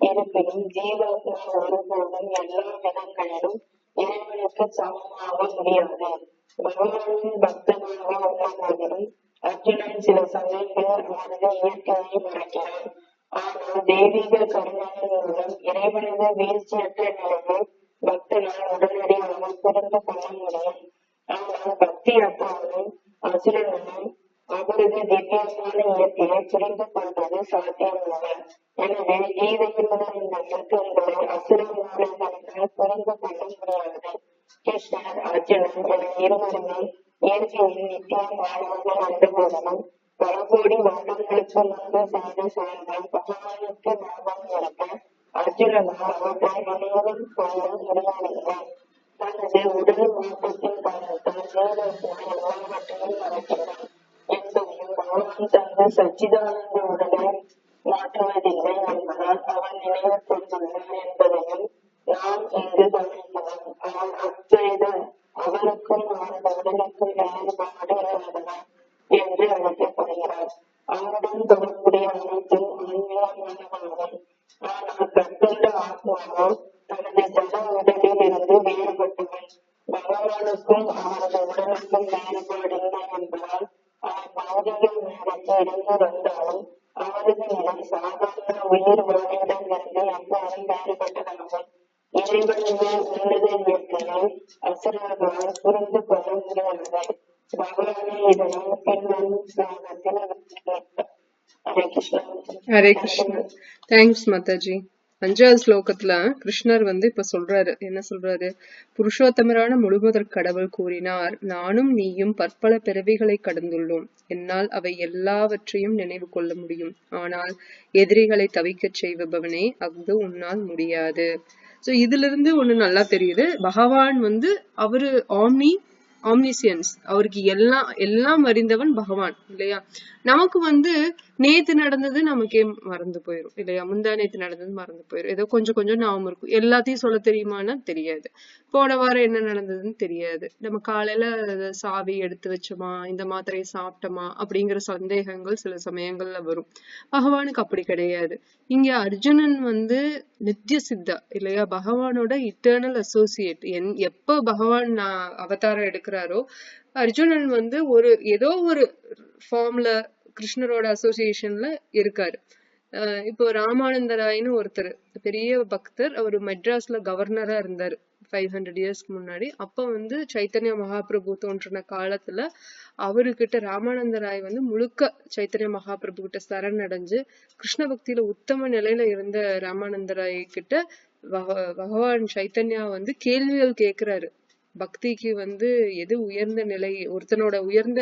இருப்பினும் ஜீவாத்மா ஒருபோதும் எல்லா விதங்களிலும் இறைவனுக்கு சமமாக முடியாது. பகவானின் பக்தனாக உள்ள போதிலும் அர்ஜுனன் சில சமயங்களில் அவனது இயற்கையை மறக்கிறான். ஆனால் தெய்வீக கருணையின் மூலம் இறைவனது வீழ்ச்சியற்ற நிலையை பக்தனால் உடனடியாக புரிந்து கொள்ள முடியும். ஆனால் பக்தி அற்றவனும் அசுரனும் அவரது திவ்யமான இயற்கையை புரிந்து கொள்வது சாத்தியமில்லை. எனவே கீதையில் உள்ள இந்த இயக்கங்களை அசுர மூலங்களால் புரிந்து கொள்ள முடியாது. கிருஷ்ணர் அர்ஜுனன் என இருவருமே இயற்கையின் நித்தியம் வாழ்வர்கள் என்ற போதிலும் பல கோடி வருடங்களுக்கு முன்பு செய்த செயல்கள் பகவானுக்கு லாபம் இருக்க அர்ஜுனனால் அவற்றை நினைவில் கொள்ள முடியவில்லை. தனது உடல் மாற்றத்தின் காரணத்தால் ஜீவாத்மா எல்லாவற்றையும் மறக்கிறான் என்பதையும் பகவான் தனது சச்சிதானந்த உடலை மாற்றுவதில்லை என்பதால் அவன் நினைவு கொண்டுள்ளான் என்பதையும் நாம் இங்கு கவனிக்கலாம். ஆனால் அத்வைத அவருக்கும் அவரது உடலுக்கும் வேறுபாடு இல்லாதவன் என்று அழைக்கப்படுகிறார். அவருடன் தொடர்புடைய அனைத்தும் ஆன்மீகமானதாகும். ஆனால் கட்டுண்ட ஆத்மாவோ தனது ஜட உடலில் இருந்து வேறுபட்டவன். பகவானுக்கும் அவரது உடலுக்கும் வேறுபாடில்லை என்பதால் அவர் பௌதிக உலகத்தில் இருந்து வந்தாலும் அவரது நிலை சாதாரண உயிர் வாழ்விடம் இருந்து எப்போதும் வேறுபட்டதாகும். இறைவனுடைய உன்னத இயற்கையை அசுரர்களால் புரிந்து கொள்ள முடியாது. பகவானே இதனை பின்வரும் ஸ்லோகத்தில் ஹரே கிருஷ்ணா. ஹரே கிருஷ்ணா. தேங்க்ஸ் மாதாஜி. 5வது ஸ்லோகத்துல கிருஷ்ணர் இப்ப சொல்றாரு, என்ன சொல்றாரு? புருஷோத்தமரான முழுமுதற் கடவுள் கூறினார், நானும் நீயும் பற்பல பிறவிகளை கடந்துள்ளோம். என்னால் அவை எல்லாவற்றையும் நினைவு கொள்ள முடியும். ஆனால் எதிரிகளை தவிக்கச் செய்பவனே அது உன்னால் முடியாது. சோ இதுல இருந்து ஒண்ணு நல்லா தெரியுது. பகவான் அவரு ஆம்னிசியன்ஸ், அவருக்கு எல்லாம் அறிந்தவன் பகவான் இல்லையா? நமக்கு நேத்து நடந்தது நமக்கே மறந்து போயிரும் இல்லையா? முந்தா நேத்து நடந்தது மறந்து போயிரும். ஏதோ கொஞ்சம் கொஞ்சம் ஞாபகம் இருக்கும். எல்லாத்தையும் சொல்ல தெரியுமானா தெரியாது. போன வாரம் என்ன நடந்ததுன்னு தெரியாது. நம்ம காலையில சாவி எடுத்து வச்சோமா, இந்த மாத்திரையை சாப்பிட்டோமா அப்படிங்கிற சந்தேகங்கள் சில சமயங்கள்ல வரும். பகவானுக்கு அப்படி கிடையாது. இங்க அர்ஜுனன் நித்திய சித்தா இல்லையா? பகவானோட இட்டர்னல் அசோசியேட். எப்ப பகவான் அவதாரம் எடுக்கிறாரோ அர்ஜுனன் ஏதோ ஒரு ஃபார்ம்ல கிருஷ்ணரோட அசோசியேஷன்ல இருக்காரு. இப்போ ராமானந்தராயின்னு ஒருத்தர் பெரிய பக்தர். அவர் மெட்ராஸ்ல கவர்னரா இருந்தாரு 500 இயர்ஸ்க்கு முன்னாடி. அப்ப சைத்தன்ய மகாபிரபு தோன்றின காலத்துல அவருகிட்ட ராமானந்தராய் முழுக்க சைத்தன்ய மகாபிரபு கிட்ட சரணடைஞ்சு கிருஷ்ண பக்தியில உத்தம நிலையில இருந்த ராமானந்தராய் கிட்ட பகவான் சைத்தன்யா கேள்விகள் கேக்குறாரு. பக்திக்கு எது உயர்ந்த நிலை, ஒருத்தனோட உயர்ந்த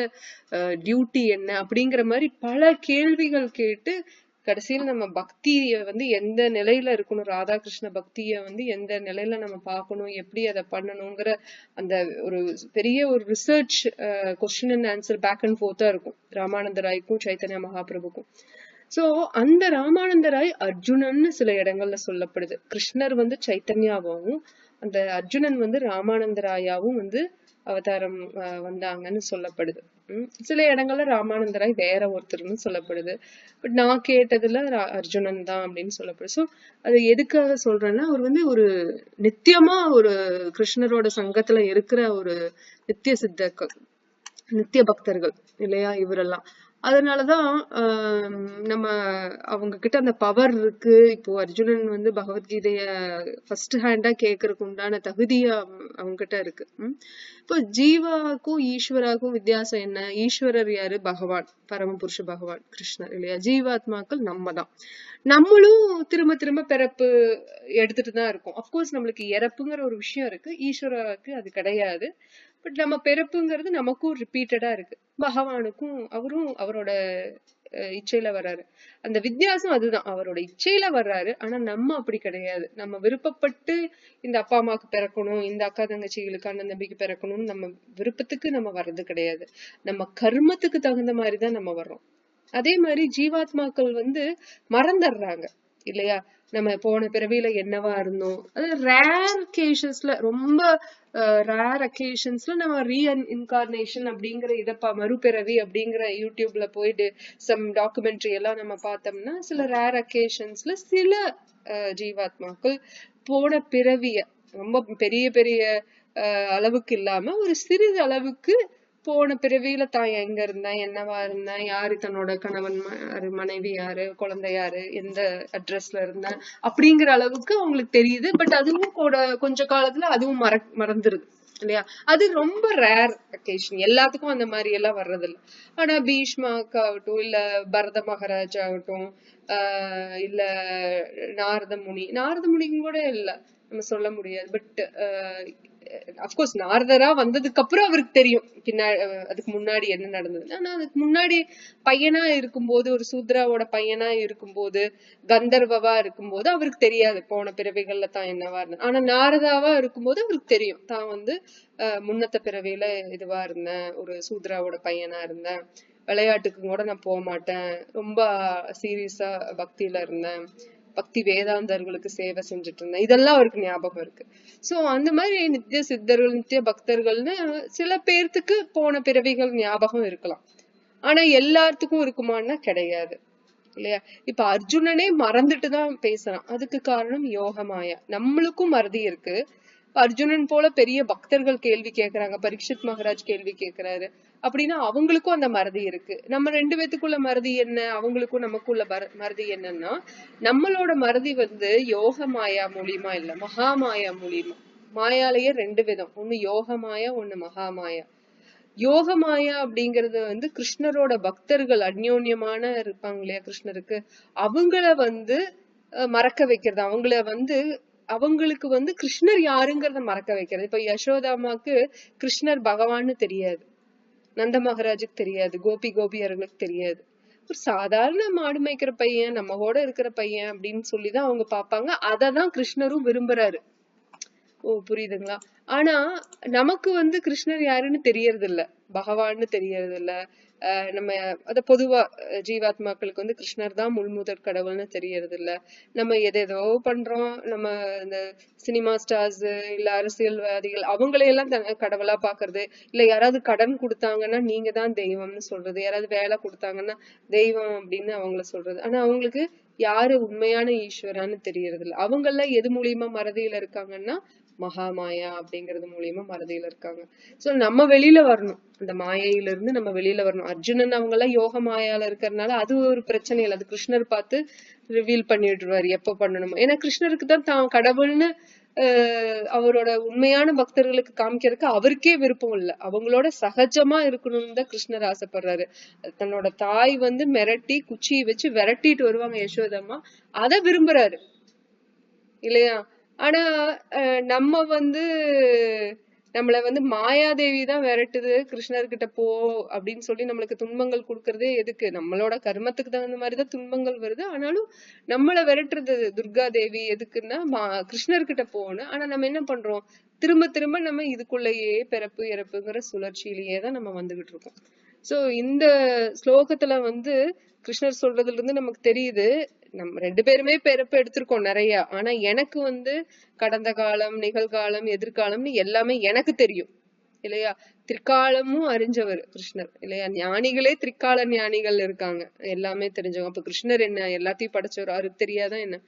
டியூட்டி என்ன அப்படிங்கிற மாதிரி பல கேள்விகள் கேட்டு கடைசியில் நம்ம பக்திய எந்த நிலையில இருக்கணும், ராதாகிருஷ்ண பக்திய எந்த நிலையில நம்ம பார்க்கணும், எப்படி அதை பண்ணணுங்கிற அந்த ஒரு பெரிய ஒரு research question and answer back and ஃபோர்த்தா இருக்கும் ராமானந்தராய்க்கும் சைத்தன்ய மகாபிரபுக்கும். சோ அந்த ராமானந்தராய் அர்ஜுனன்னு சில இடங்கள்ல சொல்லப்படுது. கிருஷ்ணர் சைத்தன்யாவும் அந்த அர்ஜுனன் ராமானந்தராயாவும் அவதாரம் வந்தாங்கன்னு சொல்லப்படுது. சில இடங்கள்ல ராமானந்தராய் வேற ஒருத்தர்னு சொல்லப்படுது. பட் நான் கேட்டதுல அர்ஜுனன் தான் அப்படின்னு சொல்லப்படுது. சோ அது எதுக்காக சொல்றேன்னா, அவர் வந்து ஒரு நித்தியமா ஒரு கிருஷ்ணரோட சங்கத்துல இருக்கிற ஒரு நித்திய சித்தர்கள், நித்திய பக்தர்கள் இல்லையா இவரெல்லாம். அதனாலதான் நம்ம அவங்க கிட்ட அந்த பவர் இருக்கு. இப்போ அர்ஜுனன் வந்து பகவத்கீதைய ஃபர்ஸ்ட் ஹேண்டா கேட்கறதுக்கு உண்டான தகுதியா அவங்க கிட்ட இருக்கு. இப்போ ஜீவாக்கும் ஈஸ்வராக்கும் வித்தியாசம் என்ன? ஈஸ்வரர் யாரு? பகவான், பரமபுருஷ பகவான் கிருஷ்ணர் இல்லையா. ஜீவாத்மாக்கள் நம்ம தான். நம்மளும் திரும்ப திரும்ப பிறப்பு எடுத்துட்டு தான் இருக்கோம். அப்கோர்ஸ் நம்மளுக்கு இறப்புங்கிற ஒரு விஷயம் இருக்கு, ஈஸ்வராவுக்கு அது கிடையாது. பட் நம்ம பிறப்புங்கிறது நமக்கும் ரிப்பீட்டடா இருக்கு. பகவானுக்கும் அவரும் அவரோட இச்சையில வர்றாரு. அந்த வித்தியாசம் அதுதான், அவரோட இச்சையில வர்றாரு. ஆனா நம்ம அப்படி கிடையாது. நம்ம விருப்பப்பட்டு இந்த அப்பா அம்மாவுக்கு பிறக்கணும், இந்த அக்கா தங்கச்சிகளுக்கு அண்ணன் தம்பிக்கு பிறக்கணும்னு நம்ம விருப்பத்துக்கு நம்ம வர்றது கிடையாது. நம்ம கர்மத்துக்கு தகுந்த மாதிரிதான் நம்ம வர்றோம். அதே மாதிரி ஜீவாத்மாக்கள் வந்து மறந்துடுறாங்க இல்லையா. நம்ம போன பிறவியில என்னவா இருந்தோம், அது ரேர் கேசஸ்ல, ரொம்ப ரேர் அக்கேஷன்ஸ்ல நம்ம ரீஇன்கார்னேஷன் அப்படிங்கிற இத மறுபிறவி அப்படிங்கிற யூடியூப்ல போயிட்டு சம் டாக்குமெண்ட்ரி எல்லாம் நம்ம பார்த்தோம்னா, சில ரேர் அக்கேஷன்ஸ்ல சில ஜீவாத்மாக்கள் போன பிறவிய ரொம்ப பெரிய பெரிய அளவுக்கு இல்லாம ஒரு சிறிது அளவுக்கு போன பிறவியில தான் எங்க இருந்தேன், என்னவா இருந்தேன், யாரு தன்னோட கணவன் மனைவி யாரு, குழந்தை யாரு, எந்த அட்ரஸ்ல இருந்தேன் அப்படிங்கிற அளவுக்கு அவங்களுக்கு தெரியுது. பட் அதுவும் கூட கொஞ்ச காலத்துல அதுவும் மறந்துருது இல்லையா. அது ரொம்ப ரேர் அக்கேஷன், எல்லாத்துக்கும் அந்த மாதிரி எல்லாம் வர்றதில்ல. ஆனா பீஷ்மாக்காகட்டும், இல்ல பரத மகாராஜ் ஆகட்டும், இல்ல நாரத முனிக்கும் கூட இல்ல நம்ம சொல்ல முடியாது. பட் அப்கோர்ஸ் நாரதரா வந்ததுக்கு அப்புறம் அவருக்கு தெரியும் பின்னாடி, அதுக்கு முன்னாடி என்ன நடந்தது. ஆனா அதுக்கு முன்னாடி பையனா இருக்கும்போது, ஒரு சூத்ராவோட பையனா இருக்கும்போது, கந்தர்வவா இருக்கும்போது அவருக்கு தெரியாது போன பிறவிகள்ல தான் என்னவா இருந்தது. ஆனா நாரதாவா இருக்கும்போது அவருக்கு தெரியும், தான் வந்து முன்னத்த பிறவியில இதுவா இருந்தேன், ஒரு சூத்ராவோட பையனா இருந்தேன், விளையாட்டுக்கு கூட நான் போக மாட்டேன், ரொம்ப சீரியஸா பக்தியில இருந்தேன், பக்தி வேதாந்தர்களுக்கு சேவை செஞ்சுட்டு இருந்தேன், இதெல்லாம் அவருக்கு ஞாபகம் இருக்கு. சோ அந்த மாதிரி நித்திய சித்தர்கள், நித்திய பக்தர்கள்னு சில பேர்த்துக்கு போன பிறவிகள் ஞாபகம் இருக்கலாம். ஆனா எல்லாத்துக்கும் இருக்குமான்னா கிடையாது இல்லையா. இப்ப அர்ஜுனனே மறந்துட்டுதான் பேசுறான். அதுக்கு காரணம் யோகமாயா. நம்மளுக்கும் மறதி இருக்கு. அர்ஜுனன் போல பெரிய பக்தர்கள் கேள்வி கேக்குறாங்க, பரீட்சித் மகாராஜ் கேள்வி கேக்குறாரு அப்படின்னா அவங்களுக்கும் அந்த மறதி இருக்கு. நம்ம ரெண்டு பேத்துக்குள்ள மறதி என்ன, அவங்களுக்கும் நமக்குள்ள மறதி என்னன்னா, நம்மளோட மறதி வந்து யோக மாயா மூலியமா இல்ல, மகாமாயா மூலியமா. மாயாலேயே ரெண்டு விதம், ஒண்ணு யோக மாயா, ஒண்ணு மகாமாயா. யோக மாயா அப்படிங்கறது வந்து கிருஷ்ணரோட பக்தர்கள் அந்யோன்யமான இருப்பாங்க இல்லையா கிருஷ்ணருக்கு, அவங்கள வந்து மறக்க வைக்கிறது, அவங்கள வந்து அவங்களுக்கு வந்து கிருஷ்ணர் யாருங்கிறத மறக்க வைக்கிறது. இப்ப யசோதாமாக்கு கிருஷ்ணர் பகவான்னு தெரியாது, நந்த மகாராஜுக்கு தெரியாது, கோபியர்களுக்கு தெரியாது. ஒரு சாதாரண மாடு மேய்க்கிற பையன், நம்ம கூட இருக்கிற பையன் அப்படின்னு சொல்லிதான் அவங்க பாப்பாங்க. அததான் கிருஷ்ணரும் விரும்புறாரு. ஓ புரியுதுங்களா. ஆனா நமக்கு வந்து கிருஷ்ணர் யாருன்னு தெரியறது இல்ல, பகவான்னு தெரியறது இல்ல. நம்ம அத பொதுவா ஜீவாத்மாக்களுக்கு வந்து கிருஷ்ணர் தான் முள்முதற் கடவுள்னு தெரியறது இல்ல. நம்ம எதேதோ பண்றோம். நம்ம இந்த சினிமா ஸ்டார்ஸ், இல்ல அரசியல்வாதிகள், அவங்களையெல்லாம் கடவுளா பாக்குறது, இல்ல யாராவது கடன் கொடுத்தாங்கன்னா நீங்க தான் தெய்வம்னு சொல்றது, யாராவது வேலை கொடுத்தாங்கன்னா தெய்வம் அப்படின்னு அவங்கள சொல்றது. ஆனா அவங்களுக்கு யாரு உண்மையான ஈஸ்வரான்னு தெரியறது இல்ல. அவங்கள எது மூலியமா மறதியில இருக்காங்கன்னா மகாமாயா அப்படிங்கறது மூலியமா மறதியில இருக்காங்க. சோ நம்ம வெளியில வரணும், அந்த மாயையில இருந்து நம்ம வெளியில வரணும். அர்ஜுனன் அவங்க எல்லாம் யோக மாயால இருக்கறதுனால அது ஒரு பிரச்சனை இல்லை, அது கிருஷ்ணர் பார்த்து ரிவீல் பண்ணிடுவாரு எப்ப பண்ணணுமோ. ஏன்னா கிருஷ்ணருக்கு தான் கடவுள்னு அவரோட உண்மையான பக்தர்களுக்கு காமிக்கிறதுக்கு அவருக்கே விருப்பம் இல்ல, அவங்களோட சகஜமா இருக்கணும்னு தான் கிருஷ்ணர் ஆசைப்படுறாரு. தன்னோட தாய் வந்து மிரட்டி குச்சியை வச்சு விரட்டிட்டு வருவாங்க யசோதம்மா, அத விரும்புறாரு இல்லையா. ஆனா நம்ம வந்து நம்மள வந்து மாயாதேவி தான் விரட்டுது, கிருஷ்ணர்கிட்ட போ அப்படின்னு சொல்லி நம்மளுக்கு துன்பங்கள் கொடுக்கறதே எதுக்கு, நம்மளோட கர்மத்துக்கு தகுந்த மாதிரிதான் துன்பங்கள் வருது. ஆனாலும் நம்மள விரட்டுறது துர்கா தேவி எதுக்குன்னா கிருஷ்ணர்கிட்ட போகணும். ஆனா நம்ம என்ன பண்றோம், திரும்ப திரும்ப நம்ம இதுக்குள்ளேயே பிறப்பு இறப்புங்கிற சுழற்சியிலேயே தான் நம்ம வந்துகிட்டு இருக்கோம். சோ இந்த ஸ்லோகத்துல வந்து கிருஷ்ணர் சொல்றதுல இருந்து நமக்கு தெரியுது, நம்ம ரெண்டு பேருமே பிறப்பு எடுத்திருக்கோம் நிறைய. ஆனா எனக்கு வந்து கடந்த காலம், நிகழ்காலம், எதிர்காலம்னு எல்லாமே எனக்கு தெரியும். இல்லையா? திரிகாலமும் அறிஞ்சவர் கிருஷ்ணர் இல்லையா? ஞானிகளே திரிகால ஞானிகள் இருக்காங்க, எல்லாமே தெரிஞ்சவங்க. அப்ப கிருஷ்ணர் என்ன எல்லாத்தையும் படைச்சவர், அவருக்கு தெரியாதா என்ன?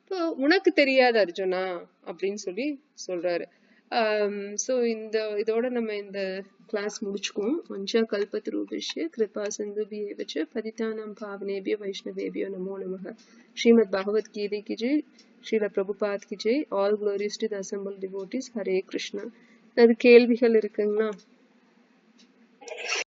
இப்போ உனக்கு தெரியாத அர்ஜுனா அப்படின்னு சொல்லி சொல்றாரு. சோ இதோட நம்ம இந்த கிளாஸ் முடிச்சுக்குவோம். வஞ்சா கல்பத்ரூபிஷ்ய கிருபா சிந்துபியேவச்ச பதிதானாம் பாவனேபிய வைஷ்ணவேபியோ நமோ நமः. ஸ்ரீமத் பகவத் கீதை கி ஜெய். ஸ்ரீல பிரபுபாத் கி Jai. All glories to the assemble devotees. Hare Krishna. அது கேள்விகள் இருக்குங்களா?